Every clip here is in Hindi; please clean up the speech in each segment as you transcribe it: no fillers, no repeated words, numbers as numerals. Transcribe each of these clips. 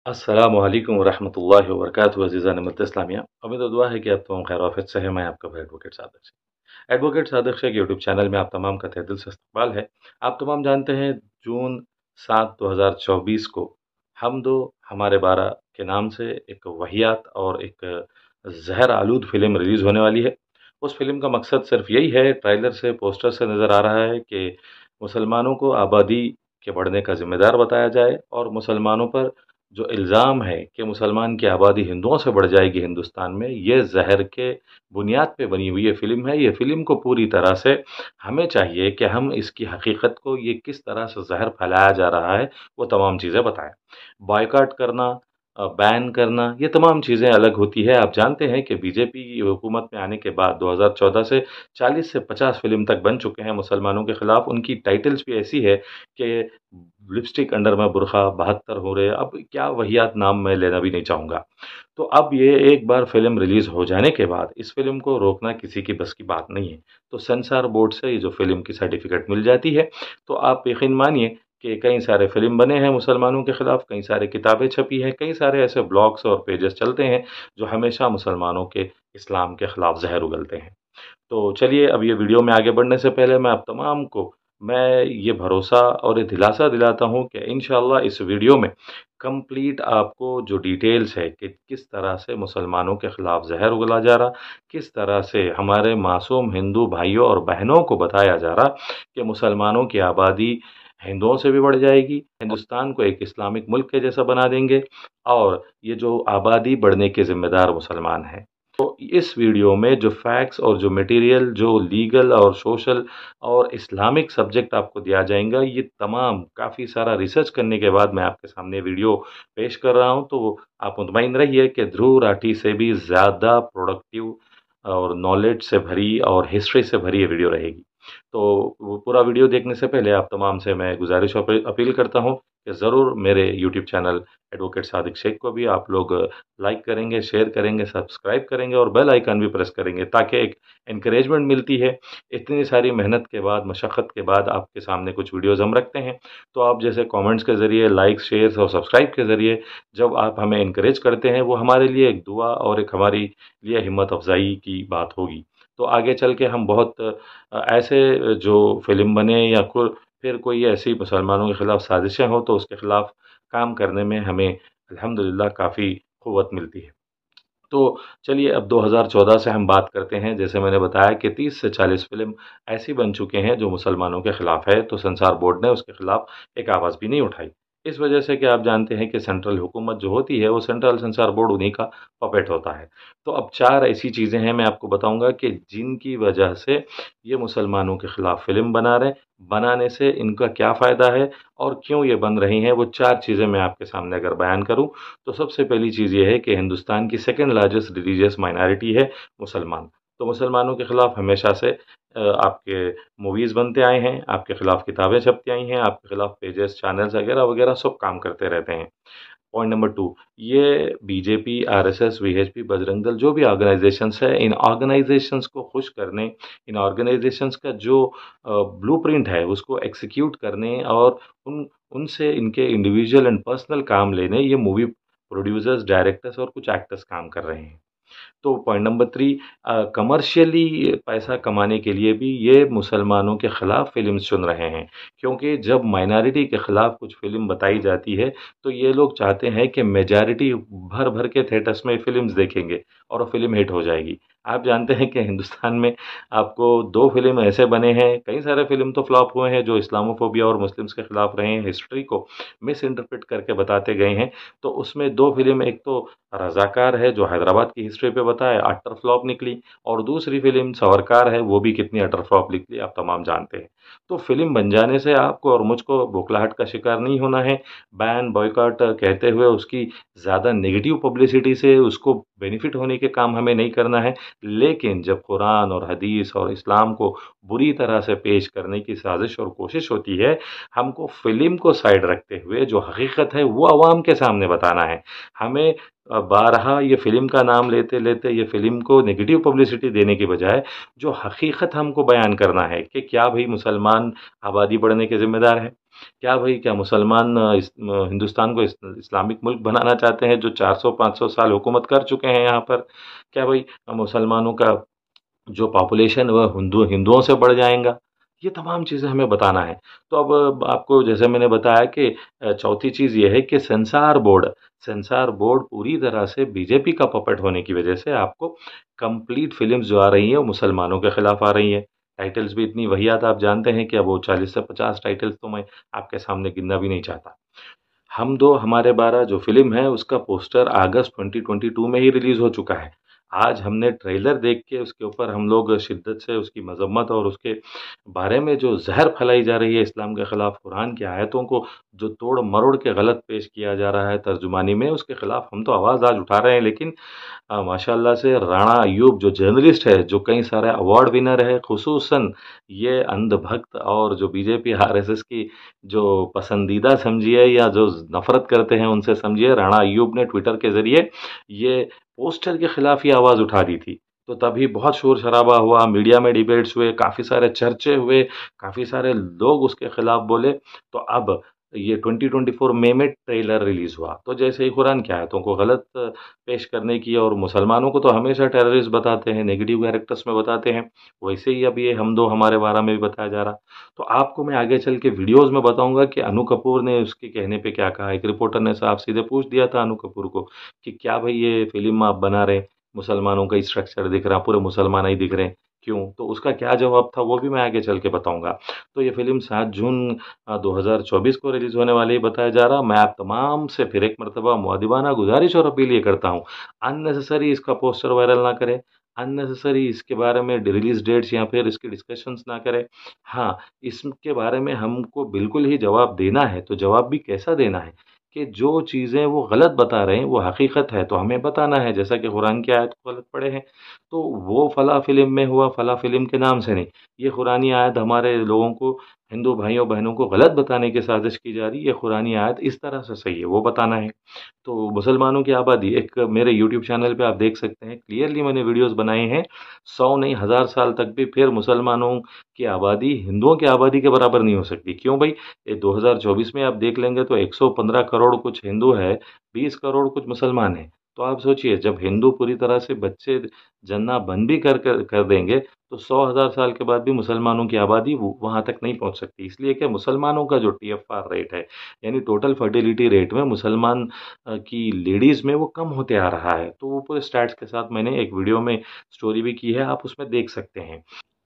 अस्सलामु अलैकुम वरहमतुल्लाहि वबरकातुहू अज़ीज़ान मिल्लत इस्लामिया। उम्मीद और दुआ है कि आप तमाम खैर आफियत से हैं। मैं आपका भाई advocate Sadiq Shaikh. Advocate Sadiq Shaikh YouTube channel में आप तमाम का तहे दिल से इस्तकबाल है। आप तमाम जानते हैं जून 7 2024 को हम दो हमारे 12 के नाम से एक वहियात और एक जहर आलूद फिल्म रिलीज़ होने वाली है। उस फिल्म का मकसद सिर्फ यही है, ट्रेलर से पोस्टर से नज़र आ रहा है कि मुसलमानों को आबादी के बढ़ने का ज़िम्मेदार बताया जाए और मुसलमानों पर जो इल्ज़ाम है कि मुसलमान की आबादी हिंदुओं से बढ़ जाएगी हिंदुस्तान में, ये ज़हर के बुनियाद पे बनी हुई ये फ़िल्म है। ये फ़िल्म को पूरी तरह से हमें चाहिए कि हम इसकी हकीकत को, ये किस तरह से ज़हर फैलाया जा रहा है, वो तमाम चीज़ें बताएँ। बॉयकॉट करना, बैन करना, ये तमाम चीज़ें अलग होती है। आप जानते हैं कि बीजेपी की हुकूमत में आने के बाद 2014 से 40 से 50 फ़िल्म तक बन चुके हैं मुसलमानों के ख़िलाफ़। उनकी टाइटल्स भी ऐसी है कि लिपस्टिक अंडर में बुर्का, 72 हो रहे, अब क्या वाहियात नाम मैं लेना भी नहीं चाहूँगा। तो अब ये एक बार फ़िल्म रिलीज़ हो जाने के बाद इस फ़िल्म को रोकना किसी की बस की बात नहीं है। तो सेंसर बोर्ड से ये जो फ़िल्म की सर्टिफ़िकेट मिल जाती है, तो आप यकीन मानिए कि कई सारे फ़िल्म बने हैं मुसलमानों के ख़िलाफ़, कई सारी किताबें छपी हैं, कई सारे ऐसे ब्लॉग्स और पेजेस चलते हैं, जो हमेशा मुसलमानों के इस्लाम के ख़िलाफ़ ज़हर उगलते हैं। तो चलिए, अब ये वीडियो में आगे बढ़ने से पहले मैं आप तमाम को मैं ये भरोसा और ये दिलासा दिलाता हूँ कि इंशाअल्लाह इस वीडियो में कंप्लीट आपको जो डिटेल्स है कि किस तरह से मुसलमानों के ख़िलाफ़ ज़हर उगला जा रहा, किस तरह से हमारे मासूम हिंदू भाइयों और बहनों को बताया जा रहा कि मुसलमानों की आबादी हिंदुओं से भी बढ़ जाएगी, हिंदुस्तान को एक इस्लामिक मुल्क के जैसा बना देंगे और ये जो आबादी बढ़ने के ज़िम्मेदार मुसलमान हैं। तो इस वीडियो में जो फैक्ट्स और जो मटेरियल, जो लीगल और सोशल और इस्लामिक सब्जेक्ट आपको दिया जाएगा, ये तमाम काफ़ी सारा रिसर्च करने के बाद मैं आपके सामने वीडियो पेश कर रहा हूँ। तो आप मुतमईन रहिए कि ध्रुव राठी से भी ज़्यादा प्रोडक्टिव और नॉलेज से भरी और हिस्ट्री से भरी ये वीडियो रहेगी। तो वो पूरा वीडियो देखने से पहले आप तमाम से मैं गुज़ारिश और अपील करता हूँ कि ज़रूर मेरे YouTube channel advocate Sadiq Shaikh को भी आप लोग लाइक करेंगे, शेयर करेंगे, सब्सक्राइब करेंगे और बेल आइकन भी प्रेस करेंगे, ताकि एक एनकरेजमेंट मिलती है। इतनी सारी मेहनत के बाद, मशक्क़त के बाद आपके सामने कुछ वीडियोज़ हम रखते हैं, तो आप जैसे कमेंट्स के ज़रिए, लाइक, शेयर और सब्सक्राइब के ज़रिए जब आप हमें एनकरेज करते हैं, वो हमारे लिए एक दुआ और एक हमारी लिए हिम्मत अफ़ज़ाई की बात होगी। तो आगे चल के हम बहुत ऐसे जो फ़िल्म बने या फिर कोई ऐसी मुसलमानों के ख़िलाफ़ साज़िशें हों, तो उसके ख़िलाफ़ काम करने में हमें अल्हम्दुलिल्लाह काफ़ी क़ुव्वत मिलती है। तो चलिए, अब 2014 से हम बात करते हैं। जैसे मैंने बताया कि 30 से 40 फ़िल्म ऐसी बन चुके हैं जो मुसलमानों के ख़िलाफ़ है, तो सेंसर बोर्ड ने उसके ख़िलाफ़ एक आवाज़ भी नहीं उठाई। इस वजह से कि आप जानते हैं कि सेंट्रल हुकूमत जो होती है, वो सेंट्रल सेंसर बोर्ड उन्हीं का पपेट होता है। तो अब 4 ऐसी चीज़ें हैं मैं आपको बताऊँगा कि जिनकी वजह से ये मुसलमानों के ख़िलाफ़ फ़िल्म बना रहे हैं, बनाने से इनका क्या फ़ायदा है और क्यों ये बन रही हैं, वो 4 चीज़ें मैं आपके सामने अगर बयान करूँ, तो सबसे पहली चीज़ ये है कि हिंदुस्तान की सेकंड लार्जेस्ट रिलीजियस माइनॉरिटी है मुसलमान। तो मुसलमानों के ख़िलाफ़ हमेशा से आपके मूवीज़ बनते आए हैं, आपके ख़िलाफ़ किताबें छपती आई हैं, आपके ख़िलाफ़ पेजेस, चैनल्स वगैरह-वगैरह सब काम करते रहते हैं। पॉइंट नंबर 2, ये BJP, RSS, VHP, Bajrang Dal जो भी ऑर्गनाइज़ेशंस हैं, इन ऑर्गनाइज़ेशंस को खुश करने, इन ऑर्गनाइज़ेशंस का जो ब्लूप्रिंट है, उसको एग्ज़ीक्यूट करने और उनसे इनके इंडिविजुअल एंड पर्सनल काम लेने, ये मूवी प्रोड्यूसर्स, डायरेक्टर्स और कुछ एक्टर्स काम कर रहे हैं। तो पॉइंट नंबर 3, कमर्शियली पैसा कमाने के लिए भी ये मुसलमानों के ख़िलाफ़ फ़िल्म्स चुन रहे हैं, क्योंकि जब माइनॉरिटी के ख़िलाफ़ कुछ फ़िल्म बताई जाती है, तो ये लोग चाहते हैं कि मेजॉरिटी भर-भर के थिएटर्स में फ़िल्म्स देखेंगे और वो फ़िल्म हिट हो जाएगी। आप जानते हैं कि हिंदुस्तान में आपको 2 फ़िल्म ऐसे बने हैं, कई सारे फ़िल्म तो फ्लॉप हुए हैं, जो इस्लामोफ़ोबिया और मुस्लिम्स के ख़िलाफ़ रहे हैं, हिस्ट्री को मिस इंटरप्रेट करके बताते गए हैं। तो उसमें 2 फ़िल्म, एक तो रज़ाकार है, जो हैदराबाद की हिस्ट्री पे बताया, अटर फ्लॉप निकली, और दूसरी फ़िल्म सवरकार है, वो भी कितनी अटर फ्लॉप निकली, आप तमाम जानते हैं। तो फ़िल्म बन जाने से आपको और मुझको बौखलाहट का शिकार नहीं होना है। बैन, बॉयकॉट कहते हुए उसकी ज़्यादा नेगेटिव पब्लिसिटी से उसको बेनिफिट होने के काम हमें नहीं करना है। लेकिन जब कुरान और हदीस और इस्लाम को बुरी तरह से पेश करने की साज़िश और कोशिश होती है, हमको फ़िल्म को साइड रखते हुए जो हकीकत है, वो अवाम के सामने बताना है। हमें बारहा ये फ़िल्म का नाम लेते-लेते ये फ़िल्म को नेगेटिव पब्लिसिटी देने की बजाय जो हकीकत हमको बयान करना है कि क्या भई मुसलमान आबादी बढ़ने के ज़िम्मेदार हैं। क्या भाई, क्या मुसलमान हिंदुस्तान को इस्लामिक मुल्क बनाना चाहते हैं, जो 400-500 साल हुकूमत कर चुके हैं यहाँ पर? क्या भाई मुसलमानों का जो पॉपुलेशन वह हिंदुओं से बढ़ जाएगा? ये तमाम चीज़ें हमें बताना है। तो अब आपको जैसे मैंने बताया कि चौथी चीज़ ये है कि सेंसार बोर्ड पूरी तरह से बीजेपी का पपेट होने की वजह से आपको कंप्लीट फिल्म्स जो आ रही हैं वो मुसलमानों के खिलाफ आ रही हैं। टाइटल्स भी इतनी वाहियात आप जानते हैं कि अब वो 40 से 50 टाइटल्स तो मैं आपके सामने गिनना भी नहीं चाहता। हम दो हमारे 12 जो फ़िल्म है उसका पोस्टर अगस्त 2022 में ही रिलीज़ हो चुका है। आज हमने ट्रेलर देख के उसके ऊपर हम लोग शिद्दत से उसकी मज़म्मत और उसके बारे में जो ज़हर फैलाई जा रही है इस्लाम के ख़िलाफ़, कुरान की आयतों को जो तोड़-मरोड़ के गलत पेश किया जा रहा है तर्जुमानी में, उसके ख़िलाफ़ हम तो आवाज़ आज उठा रहे हैं। लेकिन माशाअल्लाह से राणा अय्यूब जो जर्नलिस्ट है, जो कई सारे अवार्ड विनर है, ख़ुसूसन ये अंधभक्त और जो बीजेपी आरएसएस की जो पसंदीदा समझिए या जो नफ़रत करते हैं उनसे समझिए, राणा अय्यूब ने ट्विटर के ज़रिए ये पोस्टर के खिलाफ ही आवाज़ उठा दी थी। तो तभी बहुत शोर-शराबा हुआ, मीडिया में डिबेट्स हुए, काफ़ी सारे चर्चे हुए, काफ़ी सारे लोग उसके खिलाफ बोले। तो अब ये 2024 मई में ट्रेलर रिलीज़ हुआ। तो जैसे ही कुरान की आयतों को गलत पेश करने की, और मुसलमानों को तो हमेशा टेररिस्ट बताते हैं, नेगेटिव कैरेक्टर्स में बताते हैं, वैसे ही अब ये हम दो हमारे बारे में भी बताया जा रहा। तो आपको मैं आगे चल के वीडियोज़ में बताऊँगा कि अनु कपूर ने उसके कहने पे क्या कहा। एक रिपोर्टर ने साफ सीधे पूछ दिया था अनु कपूर को कि क्या भई ये फ़िल्म आप बना रहे हैं, मुसलमानों का ही स्ट्रक्चर दिख रहा, पूरे मुसलमान ही दिख रहे हैं, क्यों? तो उसका क्या जवाब था वो भी मैं आगे चल के बताऊँगा। तो ये फ़िल्म 7 जून 2024 को रिलीज़ होने वाली है बताया जा रहा। मैं आप तमाम से फिर एक मर्तबा मुआदिबाना गुज़ारिश और अपील ये करता हूँ, अननेसेसरी इसका पोस्टर वायरल ना करें, अननेसेसरी इसके बारे में रिलीज़ डेट्स या फिर इसके डिस्कशंस ना करें। हाँ, इसके बारे में हमको बिल्कुल ही जवाब देना है, तो जवाब भी कैसा देना है कि जो चीज़ें वो गलत बता रहे हैं, वो हकीकत है, तो हमें बताना है। जैसा कि कुरान की आयत को गलत पढ़े हैं, तो वो फलाँ फ़िल्म में हुआ, फलाँ फ़िल्म के नाम से नहीं। ये कुरानी आयत हमारे लोगों को, हिंदू भाइयों-बहनों को गलत बताने की साज़िश की जा रही है। ये कुरानी आयत इस तरह से सही है, वो बताना है। तो मुसलमानों की आबादी, एक मेरे यूट्यूब चैनल पे आप देख सकते हैं, क्लियरली मैंने वीडियोज़ बनाए हैं, 100 नहीं 1000 साल तक भी फिर मुसलमानों की आबादी हिंदुओं की आबादी के बराबर नहीं हो सकती। क्यों भई? ये 2024 में आप देख लेंगे तो 115 करोड़ कुछ हिंदू है, 20 करोड़ कुछ मुसलमान हैं। तो आप सोचिए, जब हिंदू पूरी तरह से बच्चे जन्ना बंद भी कर देंगे, तो 100,000 साल के बाद भी मुसलमानों की आबादी वहाँ तक नहीं पहुँच सकती। इसलिए कि मुसलमानों का जो टीएफआर रेट है, यानी टोटल फर्टिलिटी रेट में मुसलमान की लेडीज़ में वो कम होते आ रहा है। तो वो पूरे स्टैट्स के साथ मैंने एक वीडियो में स्टोरी भी की है, आप उसमें देख सकते हैं।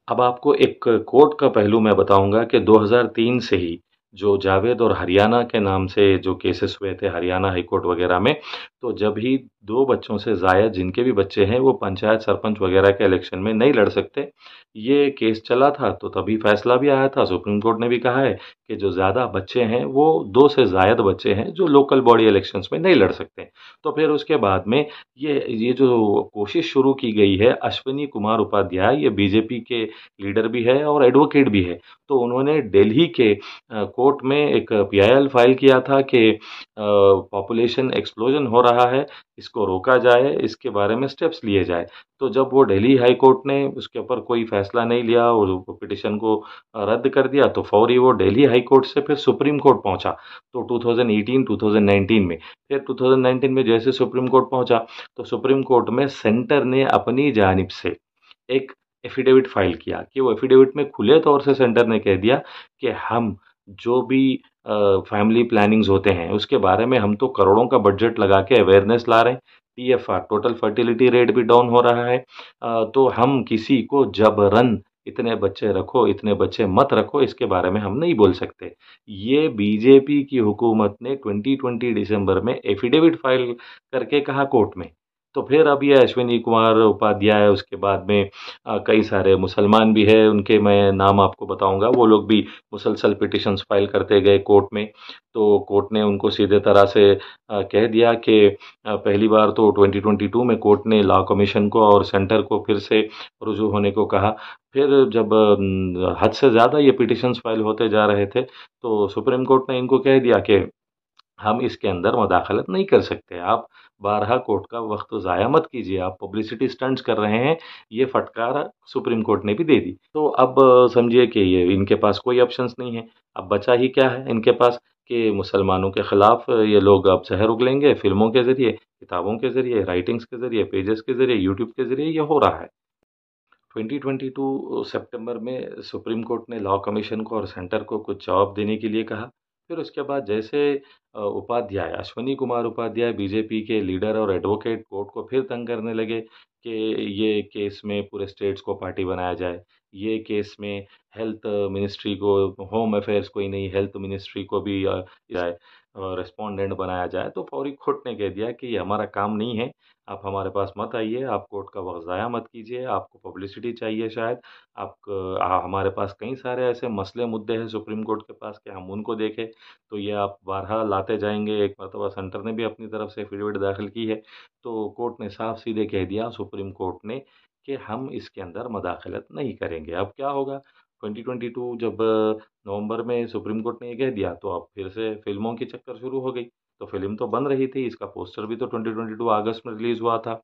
अब आपको एक कोर्ट का पहलू मैं बताऊँगा कि 2003 से ही जो जावेद और हरियाणा के नाम से जो केसेस हुए थे हरियाणा हाई कोर्ट वगैरह में, तो जब ही 2 बच्चों से ज़ायद जिनके भी बच्चे हैं वो पंचायत सरपंच वगैरह के इलेक्शन में नहीं लड़ सकते, ये केस चला था तो तभी फैसला भी आया था। सुप्रीम कोर्ट ने भी कहा है कि जो ज़्यादा बच्चे हैं वो 2 से ज़ायद बच्चे हैं जो लोकल बॉडी इलेक्शंस में नहीं लड़ सकते। तो फिर उसके बाद में ये जो कोशिश शुरू की गई है, अश्विनी कुमार उपाध्याय ये बीजेपी के लीडर भी है और एडवोकेट भी है। तो उन्होंने दिल्ली के कोर्ट में एक पीआईएल फाइल किया था कि पॉपुलेशन एक्सप्लोजन हो रहा है, इसको रोका जाए, इसके बारे में स्टेप्स लिए जाए। तो जब वो दिल्ली हाई कोर्ट ने उसके ऊपर कोई फैसला नहीं लिया और वो पिटीशन को रद्द कर दिया, तो फौरी वो दिल्ली हाई कोर्ट से फिर सुप्रीम कोर्ट पहुंचा। तो 2018-2019 में, फिर 2019 में जैसे सुप्रीम कोर्ट पहुंचा, तो सुप्रीम कोर्ट में सेंटर ने अपनी जानिब से एक एफिडेविट फाइल किया कि वो एफिडेविट में खुले तौर से सेंटर ने कह दिया कि हम जो भी फैमिली प्लानिंग्स होते हैं उसके बारे में हम तो करोड़ों का बजट लगा के अवेयरनेस ला रहे हैं। टीएफआर टोटल फर्टिलिटी रेट भी डाउन हो रहा है। तो हम किसी को जबरन इतने बच्चे रखो, इतने बच्चे मत रखो, इसके बारे में हम नहीं बोल सकते। ये बीजेपी की हुकूमत ने 2020 दिसंबर में एफिडेविट फाइल करके कहा कोर्ट में। तो फिर अब ये अश्विनी कुमार उपाध्याय, उसके बाद में कई सारे मुसलमान भी हैं, उनके मैं नाम आपको बताऊँगा, वो लोग भी मुसलसल पिटीशंस फाइल करते गए कोर्ट में। तो कोर्ट ने उनको सीधे तरह से कह दिया कि पहली बार तो 2022 में कोर्ट ने लॉ कमीशन को और सेंटर को फिर से रुजू होने को कहा। फिर जब हद से ज़्यादा ये पिटीशंस फाइल होते जा रहे थे, तो सुप्रीम कोर्ट ने इनको कह दिया कि हम इसके अंदर मदाखलत नहीं कर सकते। आप बारहा कोर्ट का वक्त ज़ाया मत कीजिए, आप पब्लिसिटी स्टंट्स कर रहे हैं, ये फटकार सुप्रीम कोर्ट ने भी दे दी। तो अब समझिए कि ये इनके पास कोई ऑप्शंस नहीं है। अब बचा ही क्या है इनके पास कि मुसलमानों के खिलाफ ये लोग अब जहर उगलेंगे फिल्मों के ज़रिए, किताबों के ज़रिए, राइटिंग्स के ज़रिए, पेजेस के ज़रिए, यूट्यूब के ज़रिए, ये हो रहा है। 2022 सितंबर में सुप्रीम कोर्ट ने लॉ कमीशन को और सेंटर को कुछ जवाब देने के लिए कहा। फिर उसके बाद जैसे उपाध्याय, अश्विनी कुमार उपाध्याय बीजेपी के लीडर और एडवोकेट कोर्ट को फिर तंग करने लगे कि ये केस में पूरे स्टेट्स को पार्टी बनाया जाए, ये केस में हेल्थ मिनिस्ट्री को, होम अफेयर्स को ही नहीं हेल्थ मिनिस्ट्री को भी जाए रिस्पोंडेंट बनाया जाए। तो फौरी कोर्ट ने कह दिया कि ये हमारा काम नहीं है, आप हमारे पास मत आइए, आप कोर्ट का वक़्त ज़ाया मत कीजिए, आपको पब्लिसिटी चाहिए शायद, हमारे पास कई सारे ऐसे मसले मुद्दे हैं सुप्रीम कोर्ट के पास कि हम उनको देखें, तो ये आप बारहा लाते जाएँगे। एक मरतबा सेंटर ने भी अपनी तरफ से एफ़िडेविट दाखिल की है, तो कोर्ट ने साफ सीधे कह दिया सुप्रीम कोर्ट ने कि हम इसके अंदर मदाखलत नहीं करेंगे। अब क्या होगा 2022 जब नवंबर में सुप्रीम कोर्ट ने ये कह दिया, तो अब फिर से फ़िल्मों की चक्कर शुरू हो गई। तो फ़िल्म तो बन रही थी, इसका पोस्टर भी तो 2022 अगस्त में रिलीज़ हुआ था।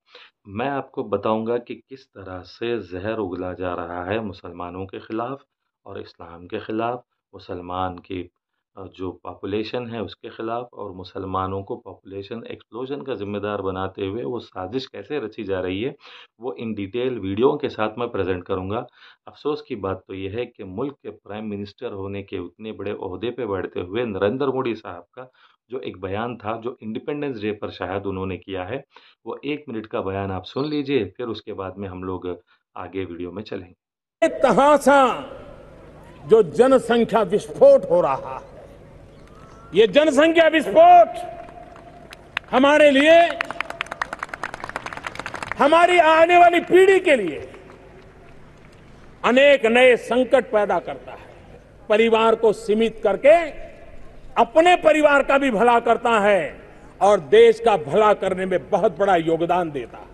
मैं आपको बताऊँगा कि किस तरह से ज़हर उगला जा रहा है मुसलमानों के खिलाफ़ और इस्लाम के खिलाफ़, मुसलमान की जो पॉपुलेशन है उसके खिलाफ़, और मुसलमानों को पॉपुलेशन एक्सप्लोजन का ज़िम्मेदार बनाते हुए वो साज़िश कैसे रची जा रही है, वो इन डिटेल वीडियो के साथ मैं प्रेज़ेंट करूँगा। अफ़सोस की बात तो ये है कि मुल्क के प्राइम मिनिस्टर होने के उतने बड़े ओहदे पे बैठते हुए नरेंद्र मोदी साहब का जो एक बयान था, जो इंडिपेंडेंस डे पर शायद उन्होंने किया है, वो 1 मिनट का बयान आप सुन लीजिए, फिर उसके बाद में हम लोग आगे वीडियो में चलेंगे। तहासा जो जनसंख्या विस्फोट हो रहा है, ये जनसंख्या विस्फोट हमारे लिए, हमारी आने वाली पीढ़ी के लिए अनेक नए संकट पैदा करता है। परिवार को सीमित करके अपने परिवार का भी भला करता है और देश का भला करने में बहुत बड़ा योगदान देता है।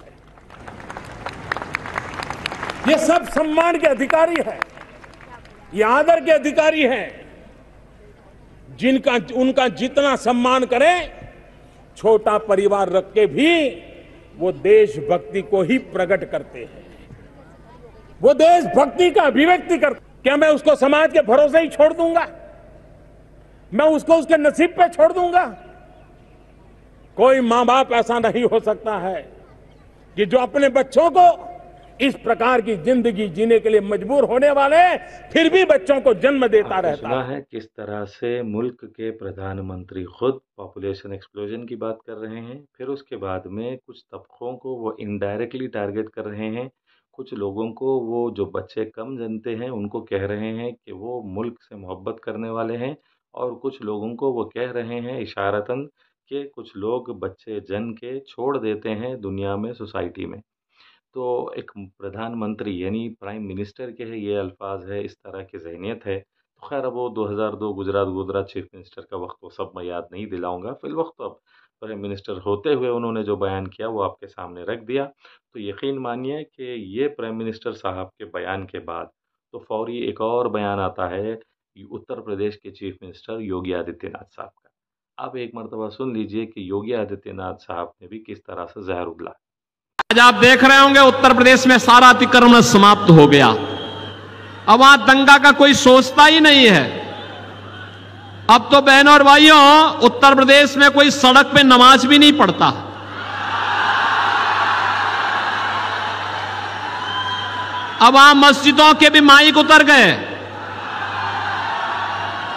ये सब सम्मान के अधिकारी हैं, ये आदर के अधिकारी हैं, जिनका उनका जितना सम्मान करें, छोटा परिवार रख के भी वो देशभक्ति को ही प्रकट करते हैं, वो देशभक्ति का अभिव्यक्ति करते। क्या मैं उसको समाज के भरोसे ही छोड़ दूंगा? मैं उसको उसके नसीब पे छोड़ दूंगा? कोई मां बाप ऐसा नहीं हो सकता है कि जो अपने बच्चों को इस प्रकार की जिंदगी जीने के लिए मजबूर होने वाले फिर भी बच्चों को जन्म देता रहता सुना है किस तरह से मुल्क के प्रधानमंत्री खुद पॉपुलेशन एक्सप्लोजन की बात कर रहे हैं, फिर उसके बाद में कुछ तबकों को वो इनडायरेक्टली टारगेट कर रहे हैं, कुछ लोगों को वो जो बच्चे कम जनते हैं उनको कह रहे हैं कि वो मुल्क से मोहब्बत करने वाले हैं, और कुछ लोगों को वो कह रहे हैं इशारतन कि कुछ लोग बच्चे जन के छोड़ देते हैं दुनिया में, सोसाइटी में। तो एक प्रधानमंत्री यानी प्राइम मिनिस्टर के है ये अल्फाज है, इस तरह की ज़हनियत है। तो खैर अब वो 2002 गुजरात चीफ मिनिस्टर का वक्त वो सब मैं याद नहीं दिलाऊंगा। फिलवक्त तो अब प्राइम मिनिस्टर होते हुए उन्होंने जो बयान किया वो आपके सामने रख दिया। तो यकीन मानिए कि ये प्राइम मिनिस्टर साहब के बयान के बाद तो फौरी एक और बयान आता है उत्तर प्रदेश के चीफ मिनिस्टर योगी आदित्यनाथ साहब का। आप एक मरतबा सुन लीजिए कि योगी आदित्यनाथ साहब ने भी किस तरह से जहर उगला। आज आप देख रहे होंगे उत्तर प्रदेश में सारा अतिक्रमण समाप्त हो गया। अब वहां दंगा का कोई सोचता ही नहीं है। अब तो बहनों और भाइयों, उत्तर प्रदेश में कोई सड़क पे नमाज भी नहीं पढ़ता। अब वहां मस्जिदों के भी माइक उतर गए।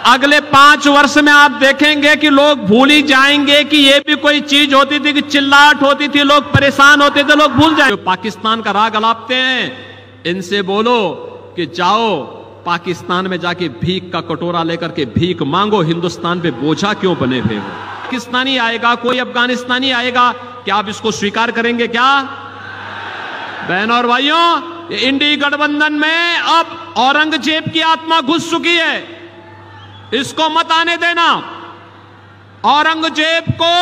अगले 5 वर्ष में आप देखेंगे कि लोग भूल ही जाएंगे कि ये भी कोई चीज होती थी, कि चिल्लाहट होती थी, लोग परेशान होते थे, लोग भूल जाएंगे। पाकिस्तान का राग अलापते हैं, इनसे बोलो कि जाओ पाकिस्तान में जाके भीख का कटोरा लेकर के भीख मांगो, हिंदुस्तान पे बोझा क्यों बने हुए हो। पाकिस्तानी आएगा, कोई अफगानिस्तानी आएगा, क्या आप इसको स्वीकार करेंगे? क्या बहनों और भाइयों, इंडी गठबंधन में अब औरंगजेब की आत्मा घुस चुकी है, इसको मत आने देना। औरंगजेब को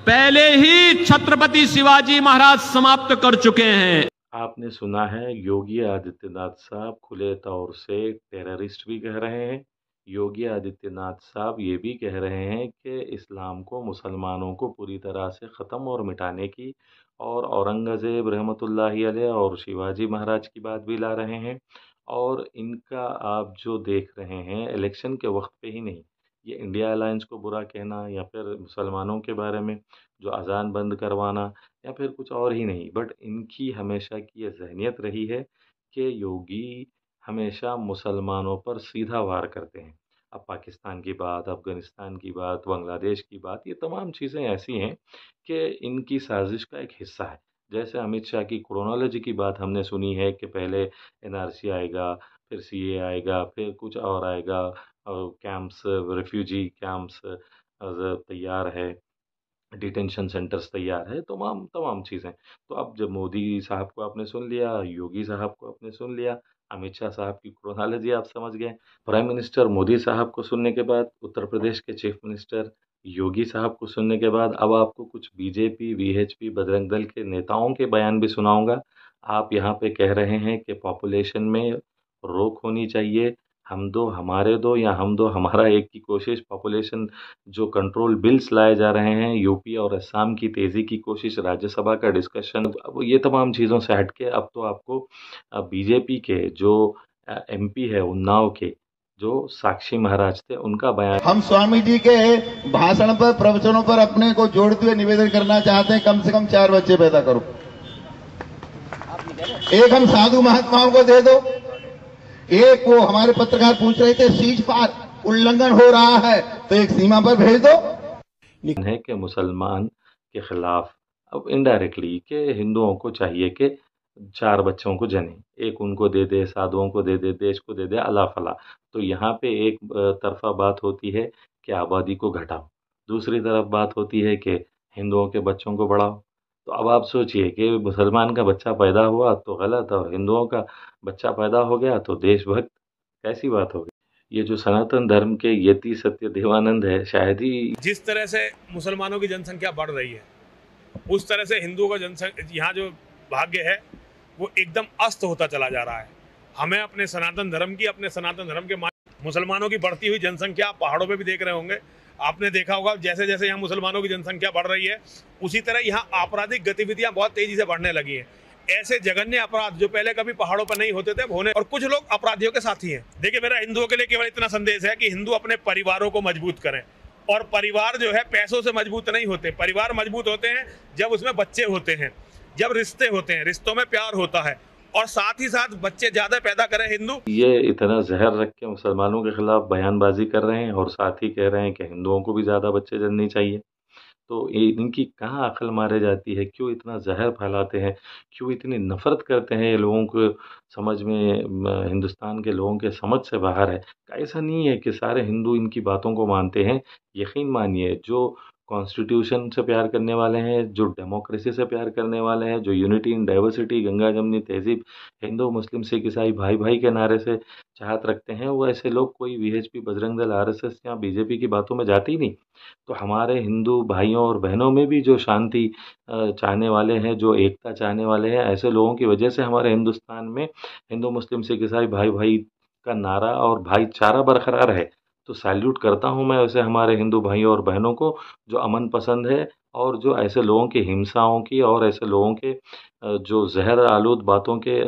पहले ही छत्रपति शिवाजी महाराज समाप्त कर चुके हैं। आपने सुना है योगी आदित्यनाथ साहब खुले तौर से टेररिस्ट भी कह रहे हैं, योगी आदित्यनाथ साहब ये भी कह रहे हैं कि इस्लाम को, मुसलमानों को पूरी तरह से ख़त्म और मिटाने की, और औरंगज़ेब रहमतुल्लाहि अलैह और शिवाजी महाराज की बात भी ला रहे हैं। और इनका आप जो देख रहे हैं इलेक्शन के वक्त पे ही नहीं, ये इंडिया अलायंस को बुरा कहना या फिर मुसलमानों के बारे में जो अजान बंद करवाना या फिर कुछ और ही नहीं, बट इनकी हमेशा की ये जहनीत रही है कि योगी हमेशा मुसलमानों पर सीधा वार करते हैं। अब पाकिस्तान की बात, अफ़गानिस्तान की बात, बांग्लादेश की बात, ये तमाम चीज़ें ऐसी हैं कि इनकी साज़िश का एक हिस्सा है। जैसे अमित शाह की क्रोनोलॉजी की बात हमने सुनी है कि पहले एनआरसी आएगा, फिर सीए आएगा, फिर कुछ और आएगा, कैंप्स, रिफ्यूजी कैंप्स तैयार है, डिटेंशन सेंटर्स तैयार है, तमाम तमाम चीज़ें। तो अब जब मोदी साहब को आपने सुन लिया, योगी साहब को आपने सुन लिया, अमित शाह साहब की क्रोनोलॉजी आप समझ गए। प्राइम मिनिस्टर मोदी साहब को सुनने के बाद, उत्तर प्रदेश के चीफ मिनिस्टर योगी साहब को सुनने के बाद, अब आपको कुछ बीजेपी, वीएचपी, बजरंग दल के नेताओं के बयान भी सुनाऊँगा। आप यहाँ पे कह रहे हैं कि पॉपुलेशन में रोक होनी चाहिए, हम दो हमारे दो या हम दो हमारा एक की कोशिश, पॉपुलेशन जो कंट्रोल बिल्स लाए जा रहे हैं, यूपी और असम की तेज़ी की कोशिश, राज्यसभा का डिस्कशन, अब ये तमाम चीज़ों से हट के अब तो आपको बीजेपी के जो एमपी है उन्नाव के, जो साक्षी महाराज थे, उनका बयान। हम स्वामी जी के भाषण पर, प्रवचनों पर अपने को जोड़ते हुए निवेदन करना चाहते हैं, कम से कम 4 बच्चे पैदा करो। एक हम साधु महात्माओं को दे दो, एक वो हमारे पत्रकार पूछ रहे थे सीज फायर उल्लंघन हो रहा है तो एक सीमा पर भेज दो। है कि मुसलमान के खिलाफ अब इनडायरेक्टली कि हिंदुओं को चाहिए कि 4 बच्चों को जने, एक उनको दे दे, साधुओं को दे दे, देश को दे दे, अला फला। तो यहाँ पे एक तरफा बात होती है कि आबादी को घटाओ, दूसरी तरफ बात होती है कि हिंदुओं के बच्चों को बढ़ाओ। तो अब आप सोचिए कि मुसलमान का बच्चा पैदा हुआ तो गलत, और हिंदुओं का बच्चा पैदा हो गया तो देशभक्त, कैसी बात होगी। ये जो सनातन धर्म के यति सत्य देवानंद है, शायद ही जिस तरह से मुसलमानों की जनसंख्या बढ़ रही है, उस तरह से हिंदुओं का जनसंख्या, यहाँ जो भाग्य है वो एकदम अस्त होता चला जा रहा है। हमें अपने सनातन धर्म की, अपने सनातन धर्म के मुसलमानों की बढ़ती हुई जनसंख्या आप पहाड़ों पे भी देख रहे होंगे। आपने देखा होगा जैसे जैसे यहाँ मुसलमानों की जनसंख्या बढ़ रही है, उसी तरह यहाँ आपराधिक गतिविधियां बहुत तेजी से बढ़ने लगी हैं। ऐसे जघन्य अपराध जो पहले कभी पहाड़ों पर नहीं होते थे होने, और कुछ लोग अपराधियों के साथी हैं। देखिए, मेरा हिंदुओं के लिए केवल इतना संदेश है कि हिंदू अपने परिवारों को मजबूत करें, और परिवार जो है पैसों से मजबूत नहीं होते। परिवार मजबूत होते हैं जब उसमें बच्चे होते हैं, जब रिश्ते होते हैं, रिश्तों में प्यार होता है, और साथ ही साथ बच्चे ज्यादा पैदा करें हिंदू। ये इतना जहर रख के मुसलमानों के खिलाफ बयानबाजी कर रहे हैं और साथ ही कह रहे हैं कि हिंदुओं को भी ज़्यादा बच्चे जनने चाहिए। तो इनकी कहाँ अक्ल मारे जाती है, क्यों इतना जहर फैलाते हैं, क्यों इतनी नफरत करते हैं। ये लोगों को समझ में, हिंदुस्तान के लोगों के समझ से बाहर है। ऐसा नहीं है कि सारे हिंदू इनकी बातों को मानते हैं। यकीन मानिए, जो कॉन्स्टिट्यूशन से प्यार करने वाले हैं, जो डेमोक्रेसी से प्यार करने वाले हैं, जो यूनिटी इन डाइवर्सिटी, गंगा जमनी तहजीब, हिंदू मुस्लिम सिख ईसाई भाई भाई के नारे से चाहत रखते हैं, वो ऐसे लोग कोई वीएचपी, बजरंग दल, आरएसएस या बीजेपी की बातों में जाते ही नहीं। तो हमारे हिंदू भाइयों और बहनों में भी जो शांति चाहने वाले हैं, जो एकता चाहने वाले हैं, ऐसे लोगों की वजह से हमारे हिंदुस्तान में हिंदू मुस्लिम सिख ईसाई भाई भाई का नारा और भाईचारा बरकरार है। तो सैल्यूट करता हूँ मैं वैसे हमारे हिंदू भाइयों और बहनों को जो अमन पसंद है, और जो ऐसे लोगों की हिंसाओं की और ऐसे लोगों के जो जहर आलूद बातों के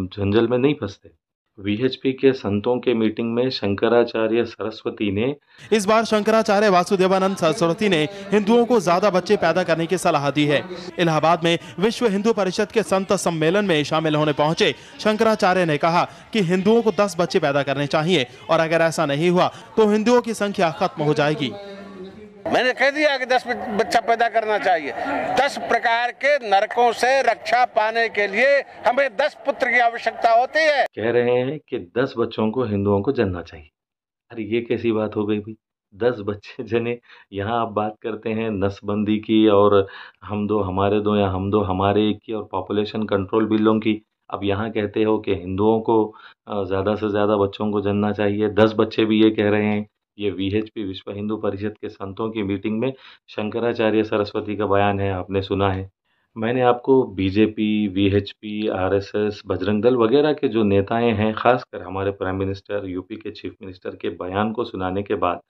झंझल में नहीं फंसते। वीएचपी के संतों के मीटिंग में शंकराचार्य सरस्वती ने, इस बार शंकराचार्य वासुदेवानंद सरस्वती ने हिंदुओं को ज्यादा बच्चे पैदा करने की सलाह दी है। इलाहाबाद में विश्व हिंदू परिषद के संत सम्मेलन में शामिल होने पहुंचे शंकराचार्य ने कहा कि हिंदुओं को 10 बच्चे पैदा करने चाहिए, और अगर ऐसा नहीं हुआ तो हिंदुओं की संख्या खत्म हो जाएगी। मैंने कह दिया कि 10 बच्चा पैदा करना चाहिए। 10 प्रकार के नरकों से रक्षा पाने के लिए हमें 10 पुत्र की आवश्यकता होती है। कह रहे हैं कि 10 बच्चों को हिंदुओं को जन्ना चाहिए। अरे ये कैसी बात हो गई भाई, 10 बच्चे जने। यहाँ आप बात करते हैं नसबंदी की, और हम दो हमारे दो या हम दो हमारे एक की, और पॉपुलेशन कंट्रोल बिलों की। अब यहाँ कहते हो कि हिंदुओं को ज़्यादा से ज़्यादा बच्चों को जन्ना चाहिए। 10 बच्चे भी ये कह रहे हैं। ये वीएचपी, विश्व हिंदू परिषद के संतों की मीटिंग में शंकराचार्य सरस्वती का बयान है, आपने सुना है। मैंने आपको BJP, VHP, RSS, Bajrang Dal वगैरह के जो नेताएं हैं, खासकर हमारे प्राइम मिनिस्टर, यूपी के चीफ मिनिस्टर के बयान को सुनाने के बाद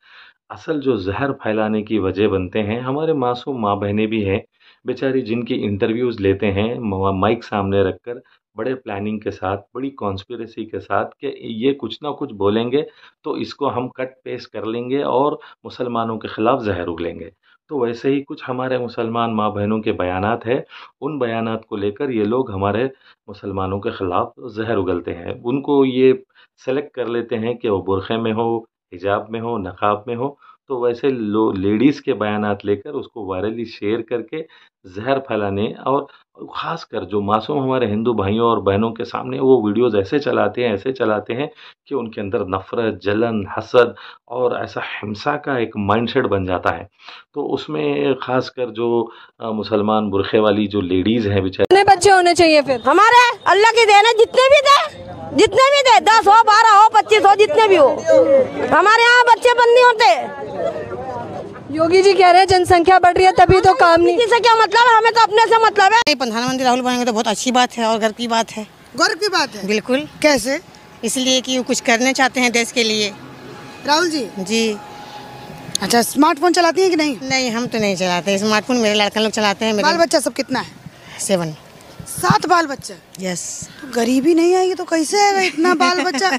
असल जो ज़हर फैलाने की वजह बनते हैं, हमारे मासूम माँ-बहनें भी हैं, बेचारी जिनकी इंटरव्यूज़ लेते हैं माइक सामने रखकर, बड़े प्लानिंग के साथ, बड़ी कॉन्स्पिरेसी के साथ कि ये कुछ ना कुछ बोलेंगे, तो इसको हम कट पेस्ट कर लेंगे और मुसलमानों के खिलाफ ज़हर उगलेंगे। तो वैसे ही कुछ हमारे मुसलमान माँ-बहनों के बयानात हैं, उन बयानात को लेकर ये लोग हमारे मुसलमानों के खिलाफ ज़हर उगलते हैं। उनको ये सेलेक्ट कर लेते हैं कि वो बुरखे में हो, हिजाब में हो, नकाब में हो, तो वैसे लेडीज़ के बयानात लेकर उसको वायरली शेयर करके ज़हर फैलाने और ख़ासकर जो मासूम हमारे हिंदू भाइयों और बहनों के सामने वो वीडियोज़ ऐसे चलाते हैं कि उनके अंदर नफ़रत, जलन, हसद और ऐसा हिंसा का एक माइंडसेट बन जाता है। तो उसमें ख़ासकर जो मुसलमान बुरखे वाली जो लेडीज़ हैं बेचारी, कितने बच्चे होने चाहिए फिर? हमारे अल्लाह की देन है, जितने भी दे 10 हो, 12 हो, 25 हो, जितने भी हो, हमारे यहाँ बच्चे बंद नहीं होते। योगी जी कह रहे हैं जनसंख्या बढ़ रही है तभी तो काम नहीं। किसी से क्या मतलब है, हमें तो अपने से मतलब है। प्रधानमंत्री राहुल बनेंगे तो बहुत अच्छी बात है और गर्व की बात है। गर्व की बात है? बिल्कुल। कैसे? इसलिए कि वो कुछ करने चाहते हैं देश के लिए। राहुल जी? जी। अच्छा, स्मार्टफोन चलाती हैं कि नहीं? नहीं, हम तो नहीं चलाते स्मार्टफोन, मेरे लड़का लोग चलाते हैं। बाल बच्चा सब कितना है? 7। 7 बाल बच्चा? यस। तो गरीबी नहीं आएगी तो कैसे आएगा इतना बाल बच्चा?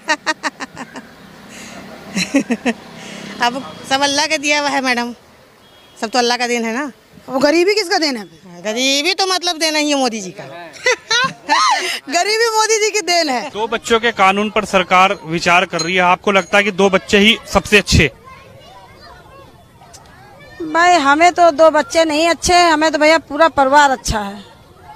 अब सब अल्लाह का दिया हुआ है मैडम, सब तो अल्लाह का देन है ना। वो गरीबी किसका देन है? गरीबी तो मतलब देना ही है मोदी जी का। गरीबी मोदी जी की देन है। 2 बच्चों के कानून पर सरकार विचार कर रही है, आपको लगता है कि 2 बच्चे ही सबसे अच्छे? भाई हमें तो 2 बच्चे नहीं अच्छे, हमें तो भैया पूरा परिवार अच्छा है।